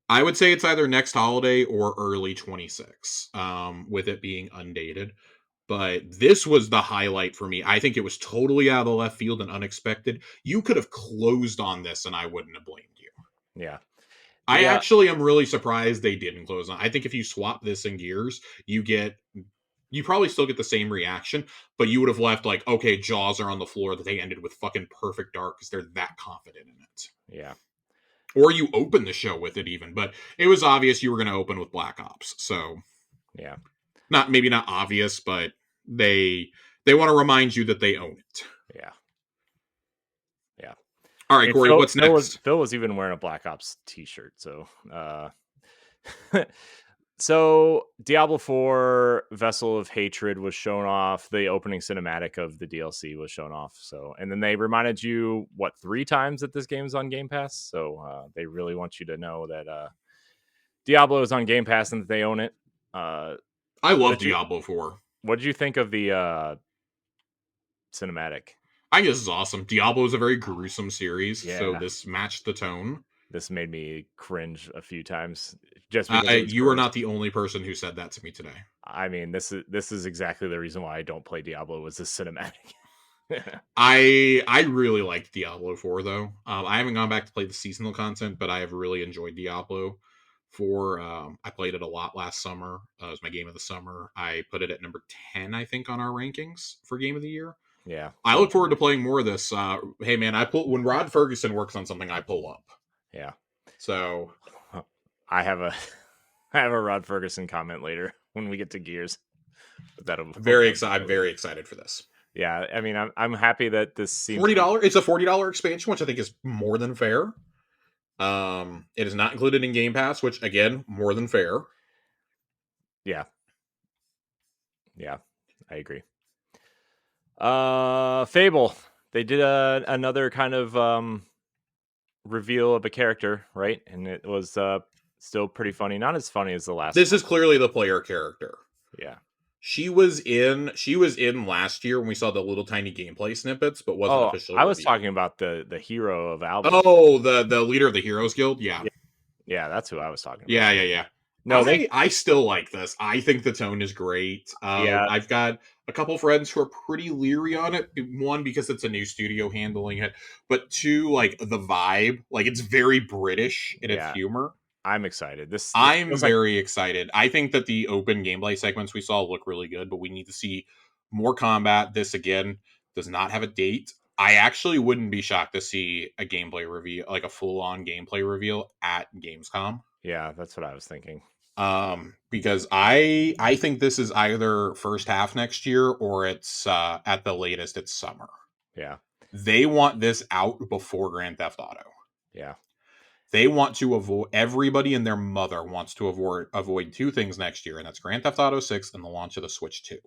I would say it's either next holiday or early 26, with it being undated. But this was the highlight for me. I think it was totally out of the left field and unexpected. You could have closed on this, and I wouldn't have blamed you. Yeah. I The actually am really surprised they didn't close on. I think if you swap this in Gears, you probably still get the same reaction, but you would have left like, okay, jaws are on the floor that they ended with fucking Perfect Dark because they're that confident in it. yeah. Or you open the show with it even, but it was obvious you were going to open with Black Ops. So Yeah. maybe not obvious, but they want to remind you that they own it. Yeah. Yeah. All I right, mean, Corey, what's next? Phil was even wearing a Black Ops t-shirt. So, so Diablo 4 Vessel of Hatred was shown off. The opening cinematic of the DLC was shown off. So, and then they reminded you 3 times that this game is on Game Pass. So, they really want you to know that Diablo is on Game Pass and that they own it. I love Diablo 4. What did you think of the cinematic? I think this is awesome. Diablo is a very gruesome series, so Yeah. this matched the tone. This made me cringe a few times just because it was You are gross. not the only person who said that to me today. I mean, this is exactly the reason why I don't play Diablo, was this cinematic. I really liked Diablo 4 though. I haven't gone back to play the seasonal content, but I have really enjoyed Diablo 4. I played it a lot last summer. It was my game of the summer. I put it at number 10, I think, on our rankings for game of the year. Yeah. I look forward to playing more of this. Hey man, when Rod Ferguson works on something, I pull up. Yeah. So I have a I have a Rod Ferguson comment later when we get to Gears. But that'll I'm very excited for this. Yeah, I mean, I'm happy that this seems $40. It's a $40 expansion, which I think is more than fair. It is not included in Game Pass, which again, more than fair. Yeah. Yeah, I agree. Fable. They did another kind of reveal of a character, right? And it was still pretty funny. Not as funny as the last This one. is clearly the player character. Yeah. She was in last year when we saw the little tiny gameplay snippets, but wasn't officially I was revealed. talking about the hero of Albion. Oh, the leader of the Heroes Guild? Yeah. Yeah, that's who I was talking Yeah, about. yeah, yeah. No, they I still like this. I think the tone is great. yeah, I've got a couple friends who are pretty leery on it. One, because it's a new studio handling it, but two, like the vibe, like it's very British in its yeah, humor. I'm excited. This I'm feels like very excited. I think that the open gameplay segments we saw look really good, but we need to see more combat. This again does not have a date. I actually wouldn't be shocked to see a gameplay reveal, like a full-on gameplay reveal at Gamescom. yeah, that's what I was thinking. Because I think this is either first half next year or it's at the latest it's summer. Yeah, They want this out before Grand Theft Auto. yeah, They want to avoid, everybody and their mother wants to avoid two things next year, and that's Grand Theft Auto 6 and the launch of the Switch 2.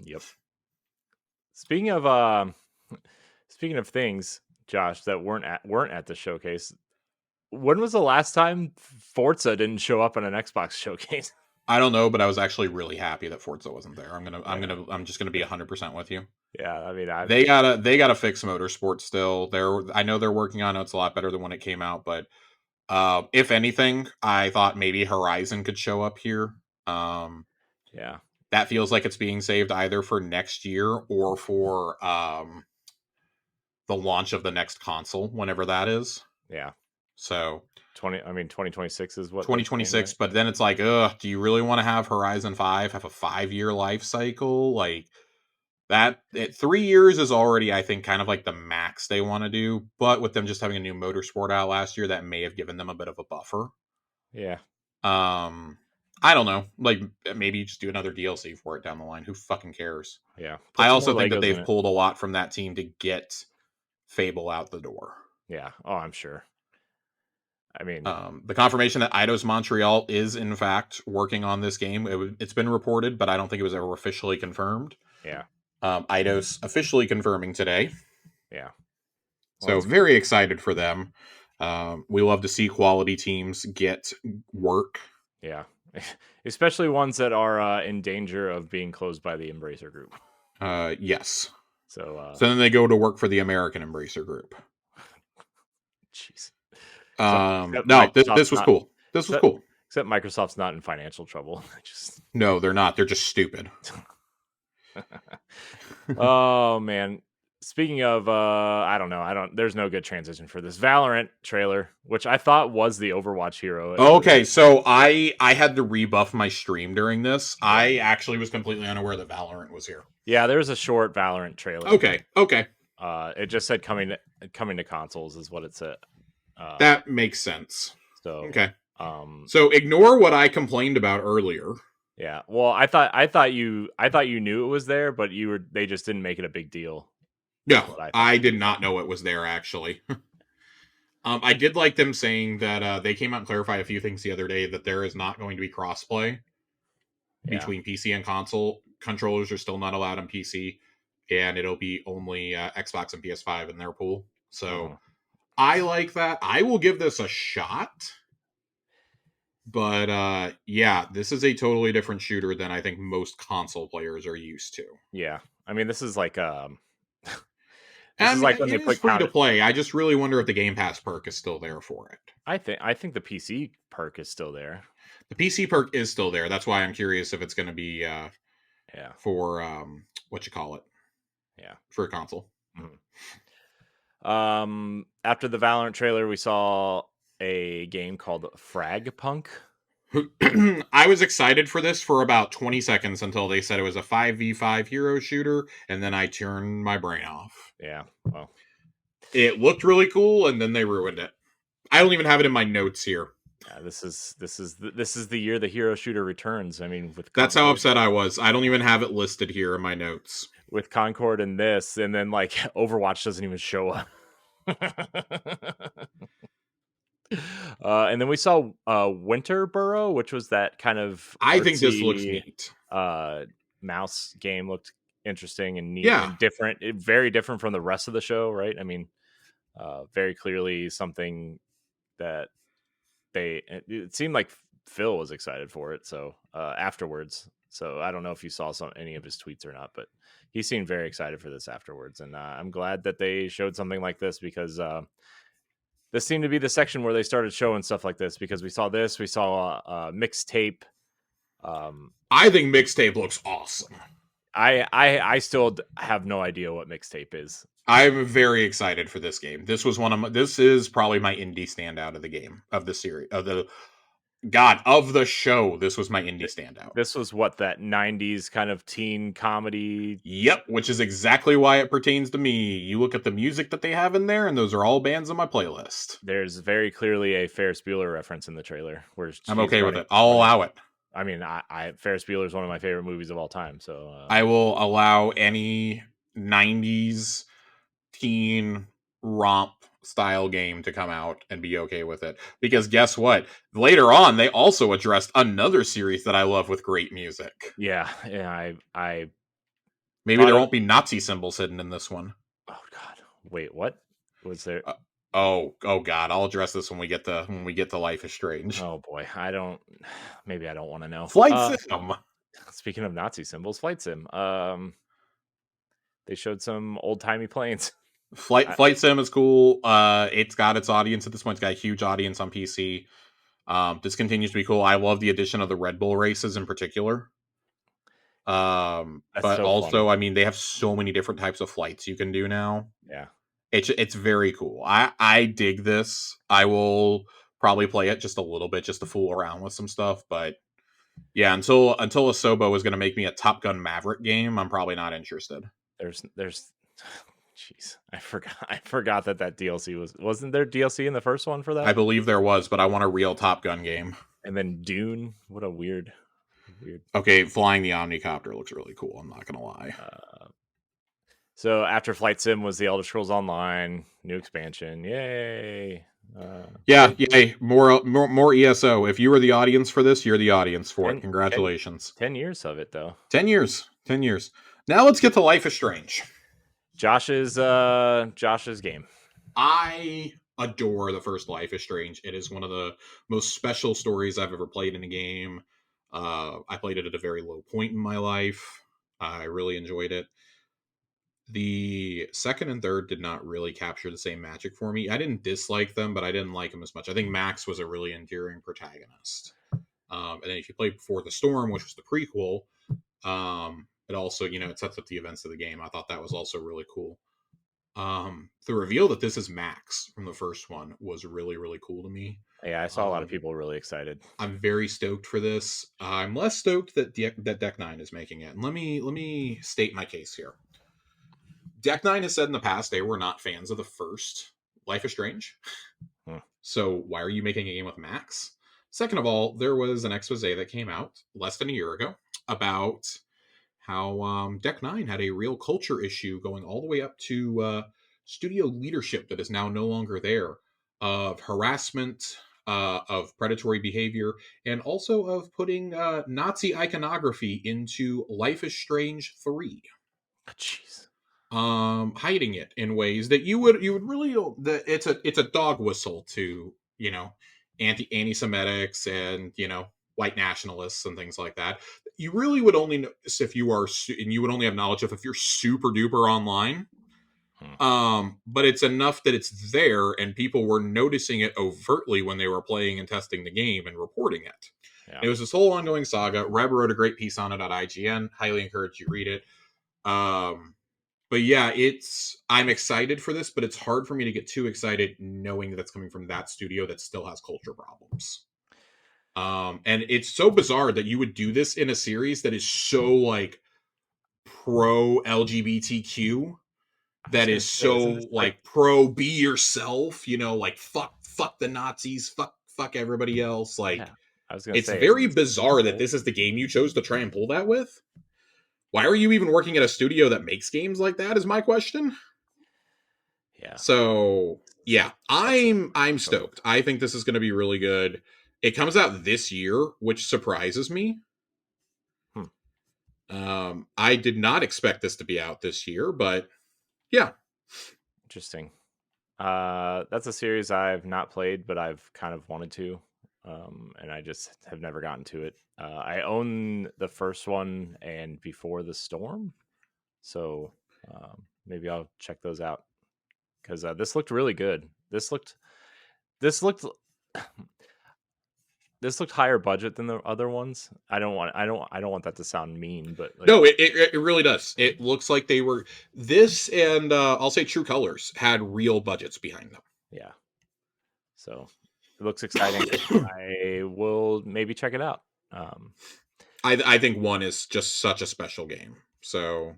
yep. Speaking of speaking of things, Josh, that weren't at the showcase, when was the last time Forza didn't show up on an Xbox showcase? I don't know, but I was actually really happy that Forza wasn't there. Yeah, I'm just gonna be 100% with you. yeah. I mean, I They gotta fix motorsport still. I know they're working on it. It's a lot better than when it came out, but if anything, I thought maybe Horizon could show up here. Um, yeah, that feels like it's being saved either for next year or for the launch of the next console, whenever that is. yeah. So 2026 is what they're saying, 2026, right? but then it's like, ugh, do you really want to have Horizon 5 have a 5-year life cycle? Like that, 3 years is already, I think, kind of like the max they want to do. But with them just having a new motorsport out last year, that may have given them a bit of a buffer. Yeah, Um, I don't know. Like maybe you just do another DLC for it down the line. Who fucking cares? yeah. I Put some more also think that Legos in they've it. pulled a lot from that team to get Fable out the door. Yeah. Oh, I'm sure. I mean, The confirmation that Eidos Montreal is in fact working on this game. It's been reported, but I don't think it was ever officially confirmed. yeah, Eidos officially confirming today, yeah. Well, so that's good. very excited for them. We love to see quality teams get work. Yeah, especially ones that are in danger of being closed by the Embracer Group. Yes. So, So then they go to work for the American Embracer Group. jeez. Except, No, Microsoft's this was not. cool. This was Except, cool. except Microsoft's not in financial trouble. Just. No, they're not. They're just stupid. Oh man. Speaking of, I don't know. There's no good transition for this Valorant trailer, which I thought was the Overwatch hero. It was. Okay, so I had to rebuff my stream during this. Yeah. I actually was completely unaware that Valorant was here. Yeah, there was a short Valorant trailer. Okay, okay, It just said coming to consoles is what it said. that makes sense. So, Okay, um, so ignore what I complained about earlier. yeah. Well, I thought you knew it was there, but they just didn't make it a big deal. Is No, what I thought. I did not know it was there actually. I did like them saying that they came out and clarified a few things the other day that there is not going to be crossplay Yeah. between PC and console. Controllers are still not allowed on PC, and it'll be only Xbox and PS5 in their pool. So Uh-huh. I like that. I will give this a shot. But yeah, this is a totally different shooter than I think most console players are used to. Yeah. I mean, this is like And this I is mean, like when it they is put free to counter. play. I just really wonder if the Game Pass perk is still there for it. I think the PC perk is still there. The PC perk is still there. That's why I'm curious if it's going to be Yeah. for what you call it Yeah. for a console. Mhm. After the Valorant trailer, we saw a game called Frag Punk. I was excited for this for about 20 seconds until they said it was a 5v5 hero shooter, and then I turned my brain off. Yeah. Well, It looked really cool, and then they ruined it. I don't even have it in my notes here. yeah, this is the year the hero shooter returns. I mean, That's how upset I was. I don't even have it listed here in my notes. with Concord and this, and then like Overwatch doesn't even show up. And then we saw Winterborough, which was that kind of I think this looks artsy neat. mouse game. Looked interesting and neat Yeah. and different. Very different from the rest of the show, right? I mean, very clearly something that it seemed like Phil was excited for it. So afterwards, so I don't know if you saw any of his tweets or not, but he seemed very excited for this afterwards, and I'm glad that they showed something like this because this seemed to be the section where they started showing stuff like this because we saw this, we saw a mixtape. I think mixtape looks awesome. I still have no idea what mixtape is. I'm very excited for this game. This is probably my indie standout of the game, of the series, of the show. This was my indie standout. This was what, that 90s kind of teen comedy. Yep, which is exactly why it pertains to me. You look at the music that they have in there, and those are all bands on my playlist. There's very clearly a Ferris Bueller reference in the trailer where I'm okay with it. I'll allow it. I mean, Ferris Bueller is one of my favorite movies of all time. So I will allow any 90s teen romp style game to come out and be okay with it. Because guess what? Later on, they also addressed another series that I love with great music. Yeah. Maybe there won't be Nazi symbols hidden in this one. Oh God! Wait, what was there? Oh God! I'll address this when we get to Life is Strange. Oh boy, maybe I don't want to know. Flight Sim. Speaking of Nazi symbols, Flight Sim. They showed some old timey planes. Flight Sim is cool. It's got its audience at this point. It's got a huge audience on PC. This continues to be cool. I love the addition of the Red Bull races in particular. But so also, fun. I mean, they have so many different types of flights you can do now. Yeah, it's very cool. I dig this. I will probably play it just a little bit just to fool around with some stuff. But yeah, until Asobo is going to make me a Top Gun Maverick game, I'm probably not interested. There's jeez, I forgot that DLC wasn't there DLC in the first one for that? I believe there was, but I want a real Top Gun game. And then Dune, what a weird. Okay, flying the Omnicopter looks really cool. I'm not gonna lie. So after Flight Sim was the Elder Scrolls Online new expansion. Yay! Yay! More ESO. If you were the audience for this, you're the audience for it. Congratulations. 10 years of it though. 10 years. 10 years. Now let's get to Life is Strange. Josh's game. I adore the first Life is Strange. It is one of the most special stories I've ever played in a game. I played it at a very low point in my life. I really enjoyed it. The second and third did not really capture the same magic for me. I didn't dislike them, but I didn't like them as much. I think Max was a really endearing protagonist. And then if you play Before the Storm, which was the prequel, it also, it sets up the events of the game. I thought that was also really cool. The reveal that this is Max from the first one was really, really cool to me. Yeah, I saw a lot of people really excited. I'm very stoked for this. I'm less stoked that Deck 9 is making it. And let me state my case here. Deck 9 has said in the past they were not fans of the first Life is Strange. So why are you making a game with Max? Second of all, there was an expose that came out less than a year ago about how Deck 9 had a real culture issue going all the way up to studio leadership that is now no longer there, of harassment, of predatory behavior, and also of putting Nazi iconography into Life is Strange 3. Jeez. Hiding it in ways that you would really, that it's a dog whistle to, anti-Semitics and, white nationalists and things like that. You really would only notice if you are, and you would only have knowledge of if you're super duper online. But it's enough that it's there and people were noticing it overtly when they were playing and testing the game and reporting it. Yeah. It was this whole ongoing saga. Reb wrote a great piece on it at IGN. Highly encourage you read it. But yeah, I'm excited for this, but it's hard for me to get too excited knowing that it's coming from that studio that still has culture problems. And it's so bizarre that you would do this in a series that is so like pro LGBTQ, that is so like pro be yourself, like fuck the Nazis, fuck everybody else. Like, yeah, it's very bizarre that this is the game you chose to try and pull that with. Why are you even working at a studio that makes games like that is my question. Yeah. So yeah, I'm stoked. I think this is going to be really good. It comes out this year, which surprises me. I did not expect this to be out this year, but yeah. Interesting. That's a series I've not played, but I've kind of wanted to. And I just have never gotten to it. I own the first one and Before the Storm, so maybe I'll check those out because this looked really good. This looked this looked this looked higher budget than the other ones. I don't want that to sound mean, but like, No, it really does. It looks like they were this and I'll say True Colors had real budgets behind yeah. So it looks exciting. them. I will maybe check it out. I think one is just such a special game. So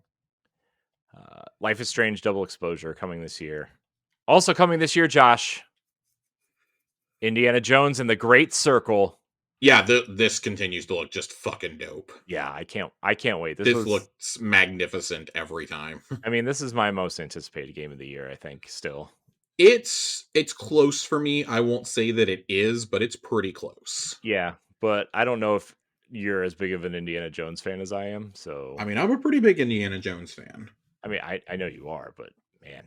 Life is Strange Double Exposure coming this year. Also coming this year, Josh. Indiana Jones and the Great Circle. yeah, this continues to look just fucking dope. Yeah, I can't wait. This looks magnificent every time. I mean, this is my most anticipated game of the year, I think, still. It's close for me. I won't say that it is, but it's pretty close. Yeah, but I don't know if you're as big of an Indiana Jones fan as I am. I So, mean, I'm a pretty big Indiana Jones fan. I mean, I know you are, but man,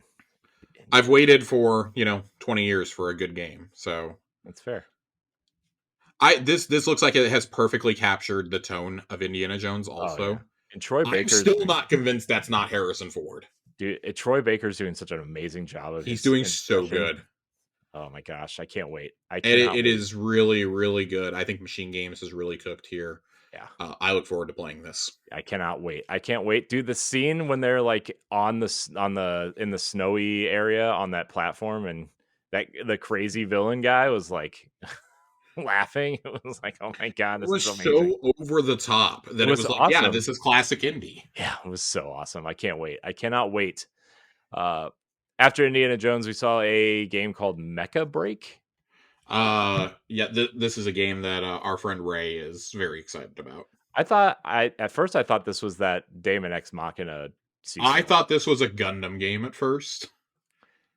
I've waited for, 20 years for a good game. So that's fair. this looks like it has perfectly captured the tone of Indiana Jones Oh yeah, also. and Troy I'm Baker's still not convinced that's not Harrison Ford. dude. Troy Baker's doing such an amazing job of He's his doing so impression. good. Oh my gosh, I can't wait. I And cannot it wait. is really, really good. I think Machine Games is really cooked here. Yeah, I look forward to playing this. I cannot wait. I can't wait. Dude, the scene when they're like on the in the snowy area on that platform, and that the crazy villain guy was like laughing. It was like, oh my god, It this was is amazing. so over the top It that it was was like, yeah, awesome. this is classic indie. Yeah, it was so awesome. I can't wait. I cannot wait. Uh, After Indiana Jones, we saw a game called Mecha Break. Yeah, this is a game that our friend Ray is very excited about. I at first I thought this was that Daemon X Machina I ceasing. thought this was a Gundam game at first,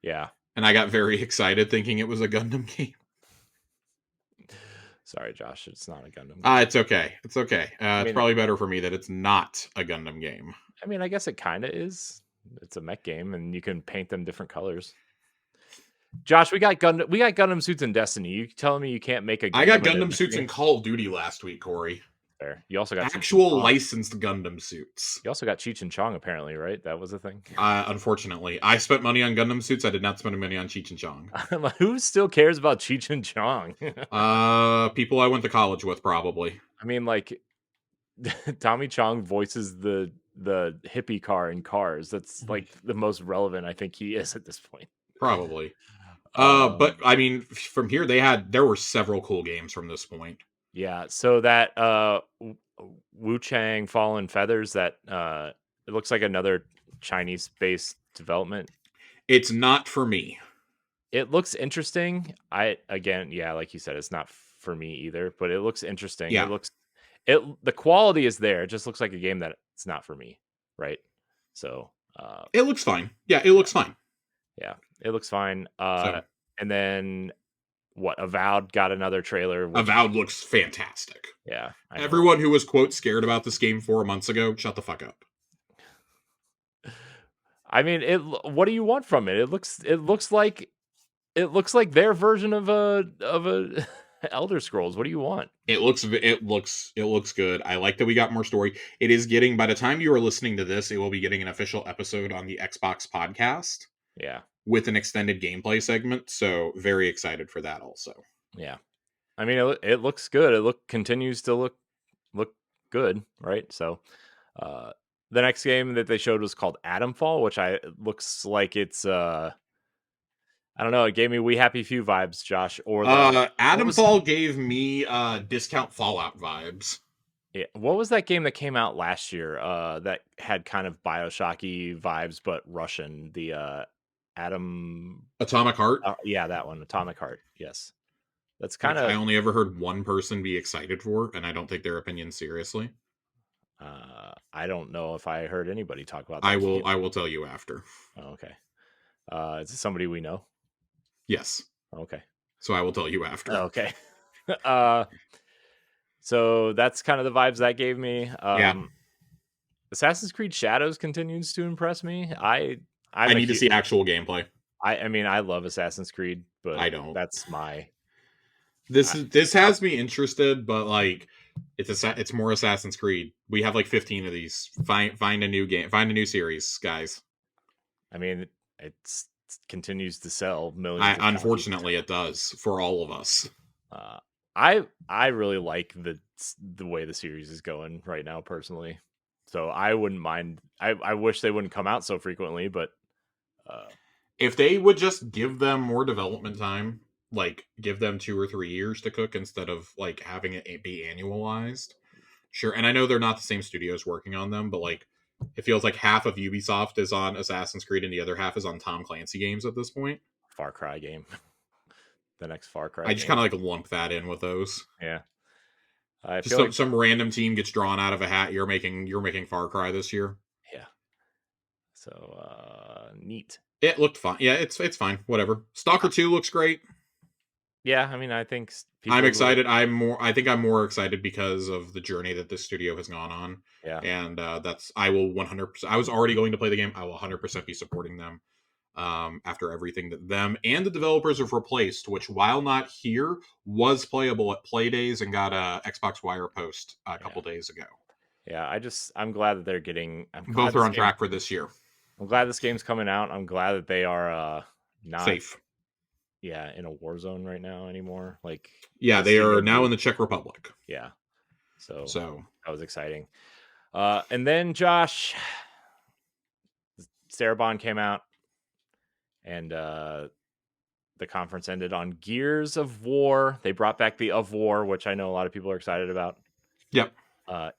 Yeah, and I got very excited thinking it was a Gundam game. sorry, Josh, it's not a Gundam game. It's okay. It's okay. I It's mean, probably better for me that it's not a Gundam game. I guess it kind of is. It's a mech game, and you can paint them different colors. Josh, we got Gundam suits in Destiny. You telling me you can't make a I got Gundam in a Gundam mech suits in game? Call of Duty last week, Corey. Fair. You also got Cheech and Actual Chong. licensed Gundam suits. You also got Cheech and Chong, apparently, right? That was a thing. Unfortunately, I spent money on Gundam suits. I did not spend money on Cheech and Chong. Who still cares about Cheech and Chong? People I went to college with, probably. I mean, like Tommy Chong voices the hippie car in Cars. That's like the most relevant I think he is at this point. Probably. But Um, I mean, from here there were several cool games from this point. yeah. So that Wu Chang Fallen Feathers, that it looks like another Chinese based development. It's not for me. It looks interesting. Again, yeah, like you said, it's not for me either, but it looks interesting. Yeah, The quality is there. It just looks like a game that it's not for me, right? So, it looks fine. Yeah, it looks fine. yeah, it looks fine. So And then what? Avowed got another trailer. Which, Avowed looks fantastic. yeah, I know. Everyone who was quote scared about this game 4 months ago, shut the fuck up. I mean, it. What do you want from it? It looks like their version of a Elder Scrolls. What do you want? It looks good. I like that we got more story. It is getting, by the time you are listening to this, it will be getting an official episode on the Xbox podcast Yeah, with an extended gameplay segment. So very excited for that also. yeah. I mean, it looks good. Continues to look good, right? So, uh, the next game that they showed was called Atomfall, which looks like it's I don't know. It gave me We Happy Few vibes, Josh. Or what was Adamfall gave me discount Fallout vibes. what was that game that came out last year? That had kind of Bioshocky vibes, but Russian. The Atom. Atomic Heart. Yeah, that one, Atomic Heart. Yes, that's kind Which I of. only ever heard one person be excited for, and I don't take their opinion seriously. I don't know if I heard anybody talk about I that will game. I will tell you after. Oh, okay. Is it somebody we know? Yes. Okay. So I will tell you after. Okay. uh, so that's kind of the vibes that gave me. Yeah. Assassin's Creed Shadows continues to impress me. I need to see actual gameplay. I mean, I love Assassin's Creed, but I don't. that's my. This has me interested, but like it's more Assassin's Creed. We have like 15 of these. Find a new game. Find a new series, guys. I mean, it's continues to sell I millions of copies. unfortunately it does for all of us. Uh, I really like the way the series is going right now personally. So I wouldn't mind. I wish they wouldn't come out so frequently, but uh, If they would just give them more development time, like give them 2 or 3 years to cook instead of like having it be annualized. Sure. And I know they're not the same studios working on them, but like it feels like half of Ubisoft is on Assassin's Creed and the other half is on Tom Clancy games at this point. Far Cry game, the next Far Cry I just kind game. of like lump that in with those. Yeah, I Just feel like some random team gets drawn out of a hat. You're making Far Cry this year. yeah. So neat. It looked fine. Yeah, it's fine. Whatever. Stalker 2 looks great. Yeah, I mean, I think I'm people will. excited. I think I'm more excited because of the journey that this studio has gone on, Yeah, and that's I will 100%. I was already going to play the game. I will 100% be supporting them after everything that them and the developers have replaced. Which, while not here, was playable at Playdays and got a Xbox Wire post a yeah, couple days ago. yeah. I'm glad that they're getting. Both are on track for this year. I'm glad this game's coming out. I'm glad that they are not Safe. yeah in a war zone right now anymore. Like Yeah, the they are studio now in moved. the Czech Republic. Yeah, so So that was exciting. And then Josh, Sarabon came out, and the conference ended on Gears of War. They brought back the of War, which I know a lot of people are excited about. yep.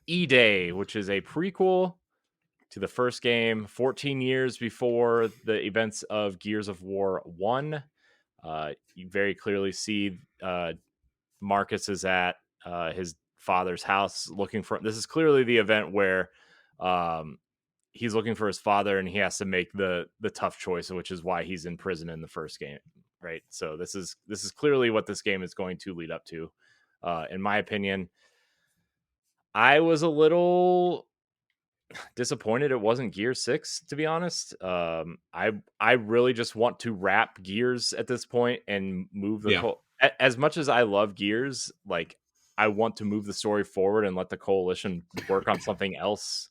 E Day, which is a prequel to the first game, 14 years before the events of Gears of War 1. You very clearly see Marcus is at his father's house looking for. This is clearly the event where um, he's looking for his father and he has to make the tough choice, which is why he's in prison in the first game. Right. So this is clearly what this game is going to lead up to. In my opinion, I was a little disappointed it wasn't Gear 6, to be honest. I really just want to wrap Gears at this point and move Yeah. as much as I love Gears, like I want to move the story forward and let the coalition work on something else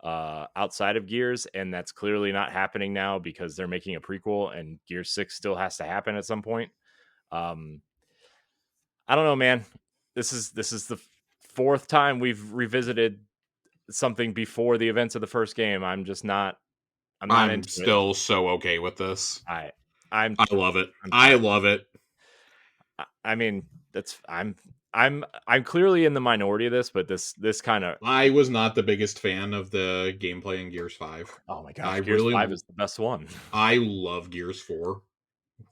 outside of Gears, and that's clearly not happening now because they're making a prequel and Gear 6 still has to happen at some point. Um I don't know, man. This is the fourth time we've revisited something before the events of the first game. I'm not I'm into it. still so okay with this. I I'm I love it. I'm I tired. love it. I mean, that's I'm clearly in the minority of this, but this kind of I was not the biggest fan of the gameplay in Gears 5. oh my I gosh, Gears really 5 is the best one. I love Gears 4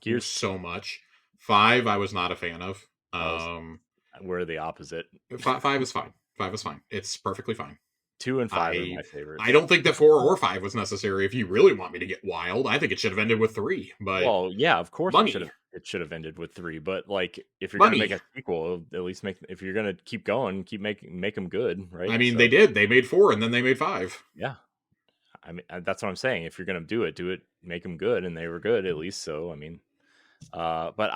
Gears so much. 5 I was not a fan of. oh, we're the opposite. 5 is fine. 5 is fine. It's perfectly fine. 2 and 5 are I my I favorites. don't think that 4 or 5 was necessary if you really want me to get wild. I think it should have ended with 3, but Well, yeah, of course money. it should have ended with 3, but like if you're going to make Money. a sequel, at least make if you're going to keep going, keep make them good, I right? mean, they So, did. They made 4 and then they made 5. yeah. I mean, that's what I'm saying. If you're going to do it, make them good and they were good at least, so I mean, but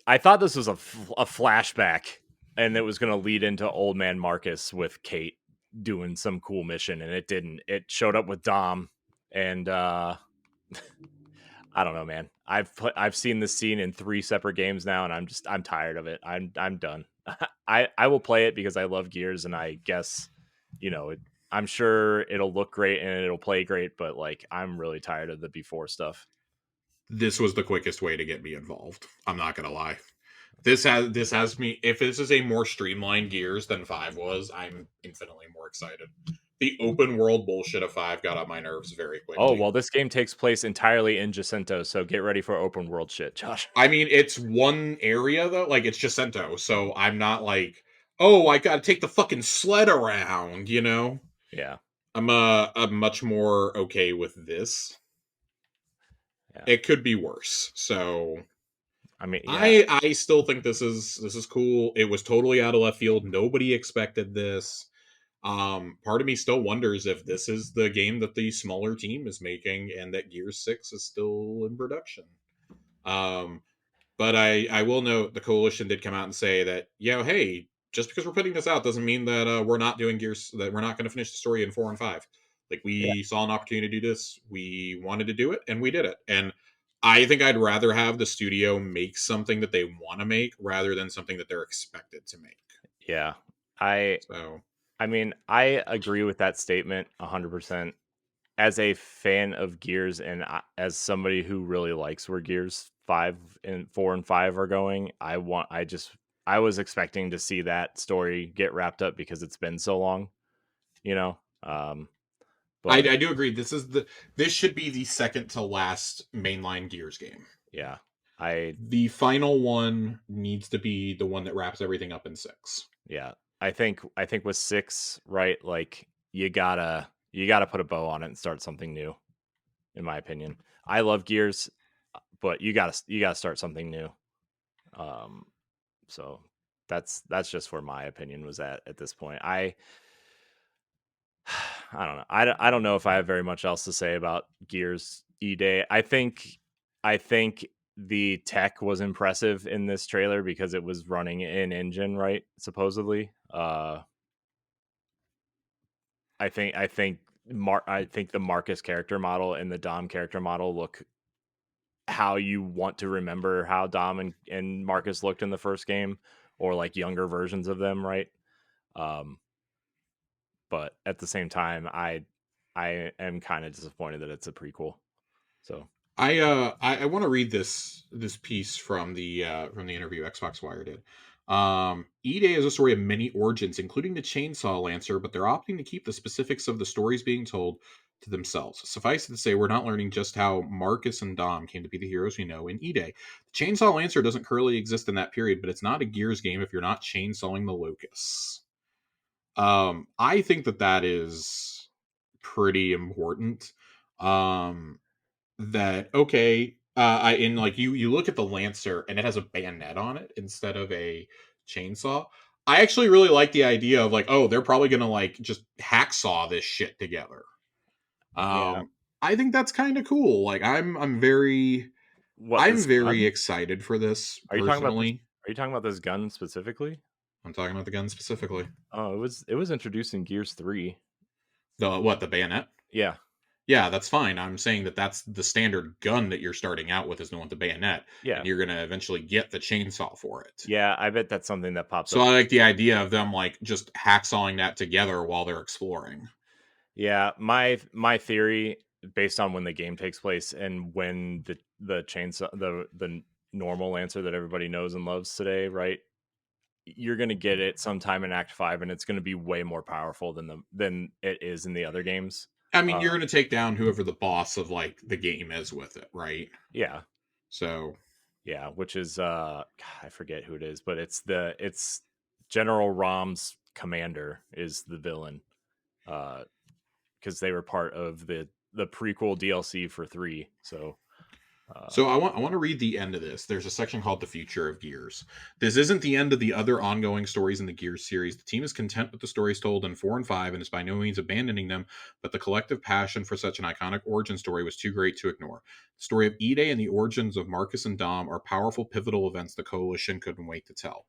I thought this was a flashback, and it was going to lead into Old Man Marcus with Kate doing some cool mission, and it didn't. It showed up with Dom, and I don't know, man. I've seen this scene in 3 separate games now, and I'm tired of it. I'm done. I will play it because I love Gears, and I guess I'm sure it'll look great and it'll play great, but like I'm really tired of the before stuff. This was the quickest way to get me involved. I'm not gonna lie. This has me. If this is a more streamlined Gears than 5 was, I'm infinitely more excited. The open world bullshit of 5 got on my nerves very Oh quickly. well, this game takes place entirely in Jacinto, so get ready for open world shit, Josh. I mean, it's one area though, like it's Jacinto, so I'm not like, oh, I gotta take the fucking sled around, you know. Yeah, I'm much more okay with this. yeah. It could be worse, so I mean, yeah, I still think this is cool. It was totally out of left field. Nobody expected this. Part of me still wonders if this is the game that the smaller team is making and that Gears 6 is still in production. Um, but I will note the coalition did come out and say that, hey, just because we're putting this out doesn't mean that we're not doing Gears, that we're not going to finish the story in 4 and 5. Like Yeah. we saw an opportunity to do this, we wanted to do it, and we did it. And I think I'd rather have the studio make something that they want to make rather than something that they're expected to make. Yeah. I So I mean, I agree with that statement 100%. As a fan of Gears and as somebody who really likes where Gears 5 and 4 and 5 are going, I was expecting to see that story get wrapped up because it's been so long, you know. But I do agree. This should be the second to last mainline Gears game. yeah, I The final one needs to be the one that wraps everything up in six. yeah, I think with 6, right, like you gotta put a bow on it and start something new, in my opinion. I love Gears, but you gotta start something new. Um, so that's just where my opinion was at this point. I don't know. I don't know if I have very much else to say about Gears E Day. I think the tech was impressive in this trailer because it was running in engine, right? Supposedly. I think the Marcus character model and the Dom character model look how you want to remember how Dom and Marcus looked in the first game, or like younger versions of them, right? Um, but at the same time, I am kind of disappointed that it's a prequel. So I want to read this piece from the interview Xbox Wire did. E-Day is a story of many origins, including the Chainsaw Lancer, but they're opting to keep the specifics of the stories being told to themselves. Suffice it to say, we're not learning just how Marcus and Dom came to be the heroes we know in E-Day. The Chainsaw Lancer doesn't currently exist in that period, but it's not a Gears game if you're not chainsawing the locusts. I think that is pretty important. Um, that okay I in like you look at the Lancer and it has a bayonet on it instead of a chainsaw. I actually really like the idea of like, oh, they're probably gonna like just hacksaw this shit together. yeah, I think that's kind of cool. Like what, I'm this very gun? excited for this Are you talking about this? personally. Are you talking about this gun specifically? I'm talking about the gun specifically. Oh, it was introduced in Gears 3. The bayonet. Yeah, Yeah, that's fine. I'm saying that that's the standard gun that you're starting out with is the one with the bayonet, and yeah, you're gonna eventually get the chainsaw for it. yeah. I bet that's something that pops So up. I like the idea of them like just hacksawing that together while they're exploring. Yeah, my theory based on when the game takes place and when the chainsaw the normal Lancer that everybody knows and loves today, right? You're gonna get it sometime in Act 5, and it's gonna be way more powerful than it is in the other games. I mean, Uh, you're going to take down whoever the boss of like the game is with it, right? yeah, So yeah, which is God, I forget who it is, but it's General Rom's commander is the villain. Because they were part of the prequel DLC for 3. So I want to read the end of this. There's a section called "The Future of Gears." This isn't the end of the other ongoing stories in the Gears series. The team is content with the stories told in 4 and 5 and is by no means abandoning them, but the collective passion for such an iconic origin story was too great to ignore. The story of E-Day and the origins of Marcus and Dom are powerful, pivotal events the Coalition couldn't wait to tell.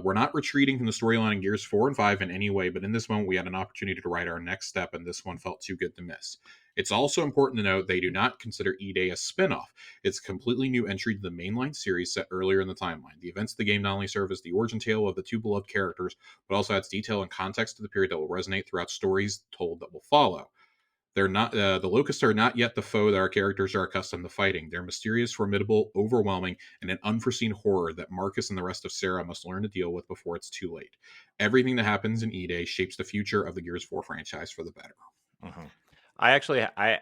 We're not retreating from the storyline in Gears 4 and 5 in any way, but in this moment, we had an opportunity to write our next step, and this one felt too good to miss. It's also important to note they do not consider E-Day a spin off. It's a completely new entry to the mainline series set earlier in the timeline. The events of the game not only serve as the origin tale of the two beloved characters, but also adds detail and context to the period that will resonate throughout stories told that will follow. They're not the locusts are not yet the foe that our characters are accustomed to fighting. They're mysterious, formidable, overwhelming, and an unforeseen horror that Marcus and the rest of Sarah must learn to deal with before it's too late. Everything that happens in E-Day shapes the future of the Gears 4 franchise for the better. mhm. I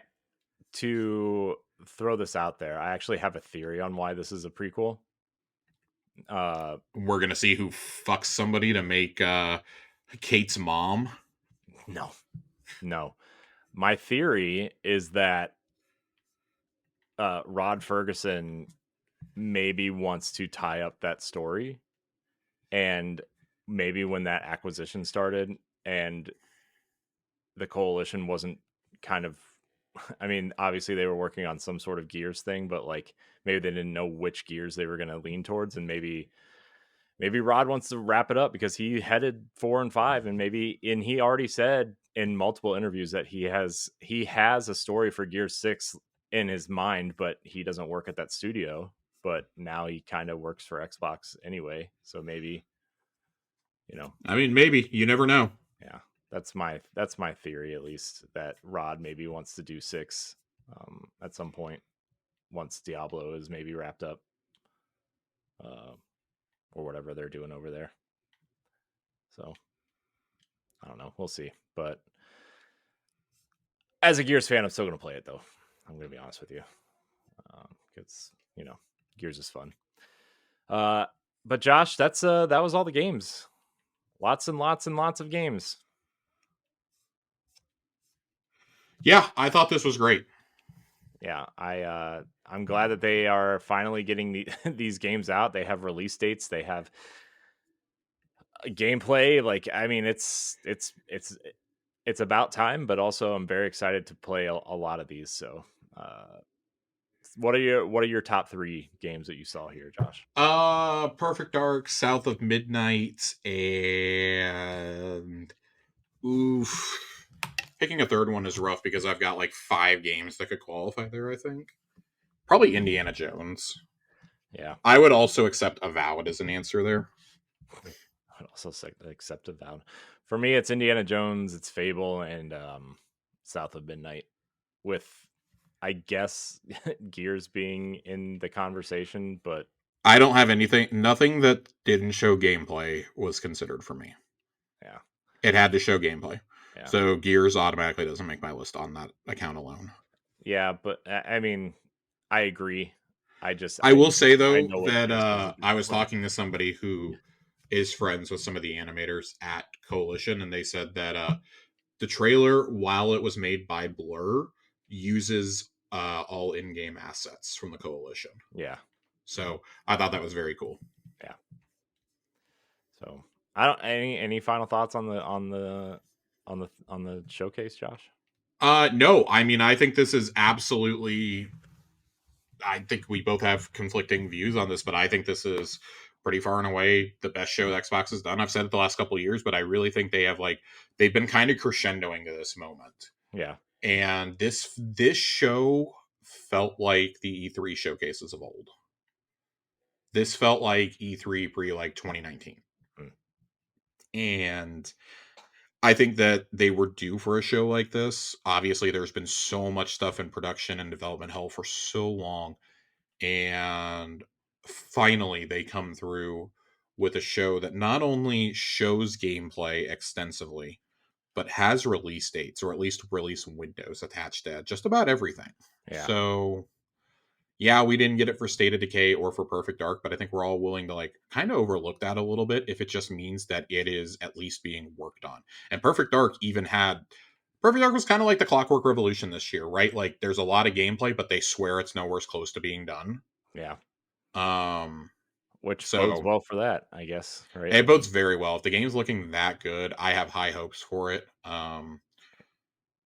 to throw this out there, I actually have a theory on why this is a prequel. Uh, We're gonna see who fucks somebody to make Kate's mom. no, no. My theory is that Rod Ferguson maybe wants to tie up that story, and maybe when that acquisition started and the coalition wasn't kind of I mean, obviously they were working on some sort of gears thing, but like maybe they didn't know which gears they were going to lean towards, and maybe Rod wants to wrap it up because he headed 4 and 5, and he already said in multiple interviews that he has a story for Gear 6 in his mind, but he doesn't work at that studio. But now he kind of works for Xbox anyway, so maybe, you know, I mean, maybe you never know. yeah, that's my theory, at least, that Rod maybe wants to do 6 at some point once Diablo is maybe wrapped up, uh, or whatever they're doing over there. So I don't know, we'll see. But as a Gears fan, I'm still gonna play it though. I'm gonna be honest with you, because Gears is fun. Uh, but Josh, that was all the games. Lots and lots and lots of games. Yeah, I thought this was great. Yeah, I'm glad that they are finally getting these games out. They have release dates. They have gameplay. Like, I mean, it's about time. But also, I'm very excited to play a lot of these. So, uh, what are your top 3 games that you saw here, Josh? Perfect Dark, South of Midnight, and oof. Picking a third one is rough because I've got like 5 games that could qualify there, I think. Probably Indiana Jones. Yeah, I would also accept Avowed as an answer there. I'd also accept Avowed. For me, it's Indiana Jones, it's Fable, and South of Midnight. With, I guess, Gears being in the conversation, but I don't have nothing that didn't show gameplay was considered for me. yeah, It had to show gameplay. yeah, So Gears automatically doesn't make my list on that account alone. yeah. But I mean, I agree. I just I will say I though know what that Gears is looking I was for. talking to somebody who is friends with some of the animators at Coalition, and they said that the trailer, while it was made by Blur, uses all in-game assets from the Coalition. Yeah, So I thought that was very cool. yeah. So I don't any final thoughts on the showcase, Josh? No, I mean I think this is absolutely. I think we both have conflicting views on this, but I think this is pretty far and away the best show that Xbox has done. I've said it the last couple of years, but I really think they've been kind of crescendoing to this moment. Yeah, And this show felt like the E3 showcases of old. This felt like E3 pre like 2019. mm, And I think that they were due for a show like this. Obviously, there's been so much stuff in production and development hell for so long. And finally, they come through with a show that not only shows gameplay extensively, but has release dates or at least release windows attached to just about everything. yeah, So yeah, we didn't get it for State of Decay or for Perfect Dark, but I think we're all willing to like kind of overlook that a little bit if it just means that it is at least being worked on. And Perfect Dark was kind of like the Clockwork Revolution this year, right? Like there's a lot of gameplay, but they swear it's nowhere close to being done. yeah. Um Which bodes so well for that, I guess, right? it bodes very well. If the game's looking that good, I have high hopes for it.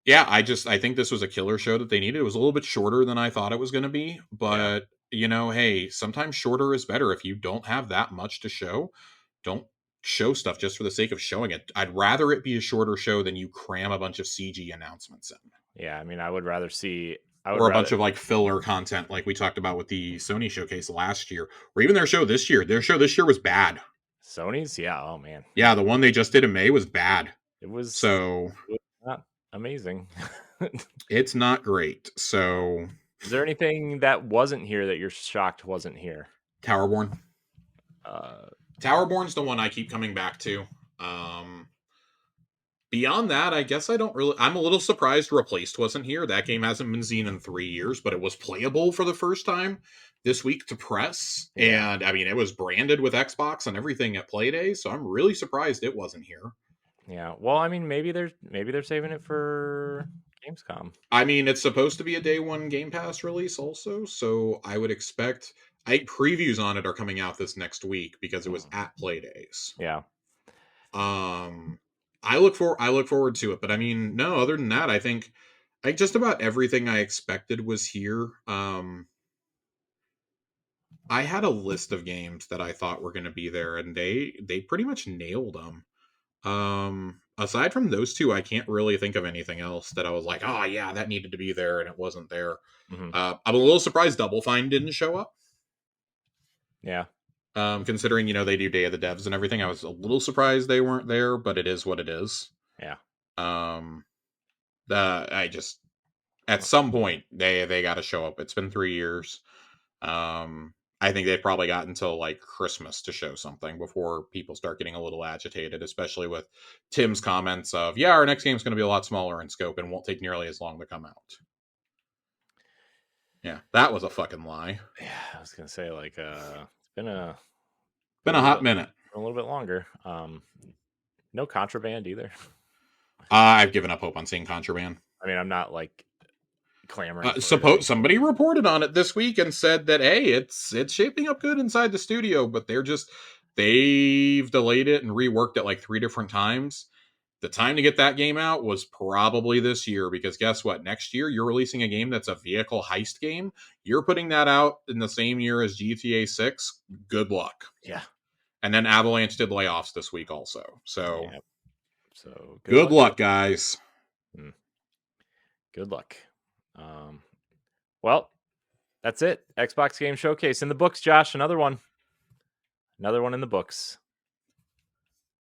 Yeah, I think this was a killer show that they needed. It was a little bit shorter than I thought it was going to be, Yeah, but hey, sometimes shorter is better. If you don't have that much to show, don't show stuff just for the sake of showing it. I'd rather it be a shorter show than you cram a bunch of CG announcements in yeah. I mean, I would or a rather bunch of like filler content like we talked about with the Sony showcase last year or even their show this year. Their show this year was bad. Sony's. Yeah. Oh man. Yeah, the one they just did in May was bad. It was, So, it was not amazing. it's not great. So, Is there anything that wasn't here that you're shocked wasn't here? Towerborn. Uh, Towerborn's the one I keep coming back to. Um, Beyond that, I guess I don't really. I'm a little surprised Replaced wasn't here. That game hasn't been seen in 3 years, but it was playable for the first time this week to press. yeah, And I mean, it was branded with Xbox and everything at Playday, so I'm really surprised it wasn't here. yeah. Well, I mean, maybe they're saving it for Gamescom. I mean, it's supposed to be a day one Game Pass release also, so I would expect. I think previews on it are coming out this next week because it was Mm, at Playdays. yeah, Um, I look forward to it, but I mean, no. Other than that, I think just about everything I expected was here. I had a list of games that I thought were going to be there, and they pretty much nailed them. aside from those two, I can't really think of anything else that I was like, oh yeah, that needed to be there and it wasn't there. Mhm. I'm a little surprised Double Fine didn't show up. Yeah. Considering they do Day of the Devs and everything, I was a little surprised they weren't there, but it is what it is. Yeah. Um, I just at some point they got to show up. It's been 3 years. I think they've probably got until like Christmas to show something before people start getting a little agitated, especially with Tim's comments of, yeah, our next game's going to be a lot smaller in scope and won't take nearly as long to come out. Yeah, that was a fucking lie. Yeah, I was gonna say like it's been a Hot minute. a little bit longer. No contraband either. I've given up hope on seeing Contraband. I mean, I'm not like clamoring for it. Somebody reported on it this week and said that hey, it's shaping up good inside the studio, but they've delayed it and reworked it like 3 different times. The time to get that game out was probably this year, because guess what? Next year, you're releasing a game that's a vehicle heist game. You're putting that out in the same year as GTA 6. Good luck. Yeah. And then Avalanche did layoffs this week also. So, yeah. So good luck, guys. Good luck. Well, that's it. Xbox Game Showcase in the books, Josh. Another one in the books.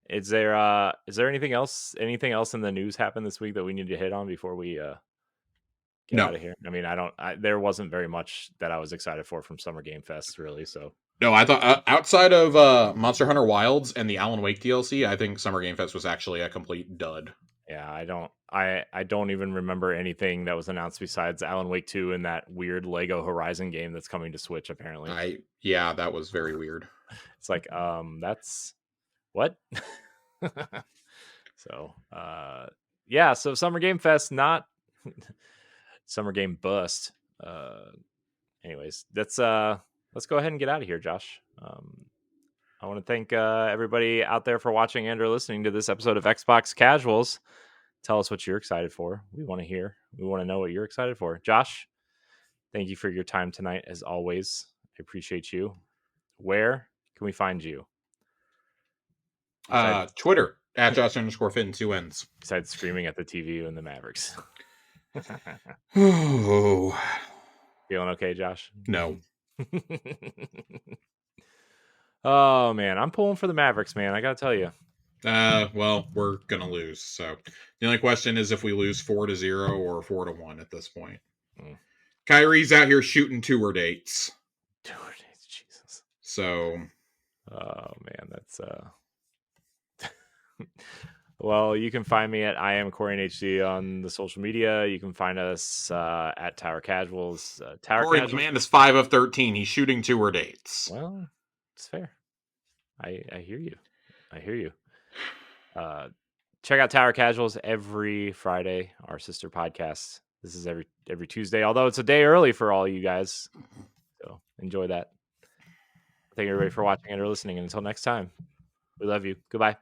Is there anything else in the news happened this week that we need to hit on before we get out of here? I mean, there wasn't very much that I was excited for from Summer Game Fest, really. So no, I thought outside of Monster Hunter Wilds and the Alan Wake DLC, I think Summer Game Fest was actually a complete dud. Yeah, I don't even remember anything that was announced besides Alan Wake 2 and that weird Lego Horizon game that's coming to Switch, apparently. That was very weird. It's like, that's what? So, yeah, so Summer Game Fest, not Summer Game Bust. Anyways, let's go ahead and get out of here, Josh. I want to thank everybody out there for watching and or listening to this episode of Xbox Casuals. Tell us what you're excited for. We want to hear. We want to know what you're excited for. Josh, thank you for your time tonight, as always. I appreciate you. Where can we find you? Twitter, @Josh_Finn, 2 N's. Besides screaming at the TV and the Mavericks. Oh. Feeling okay, Josh? No. Oh, man. I'm pulling for the Mavericks, man. I got to tell you. Well, we're going to lose. So the only question is if we lose 4-0 or 4-1 at this point. Kyrie's out here shooting tour dates. Tour dates, Jesus. So. Oh, man. That's, well, you can find me at I am CorianHD on the social media. You can find us at Tower Casuals. Corey, the man is 5 of 13. He's shooting tour dates. Well, it's fair. I hear you. I hear you. Check out Tower Casuals every Friday, our sister podcast. This is every Tuesday, although it's a day early for all you guys. So enjoy that. Thank you everybody for watching and or listening. And until next time, we love you. Goodbye.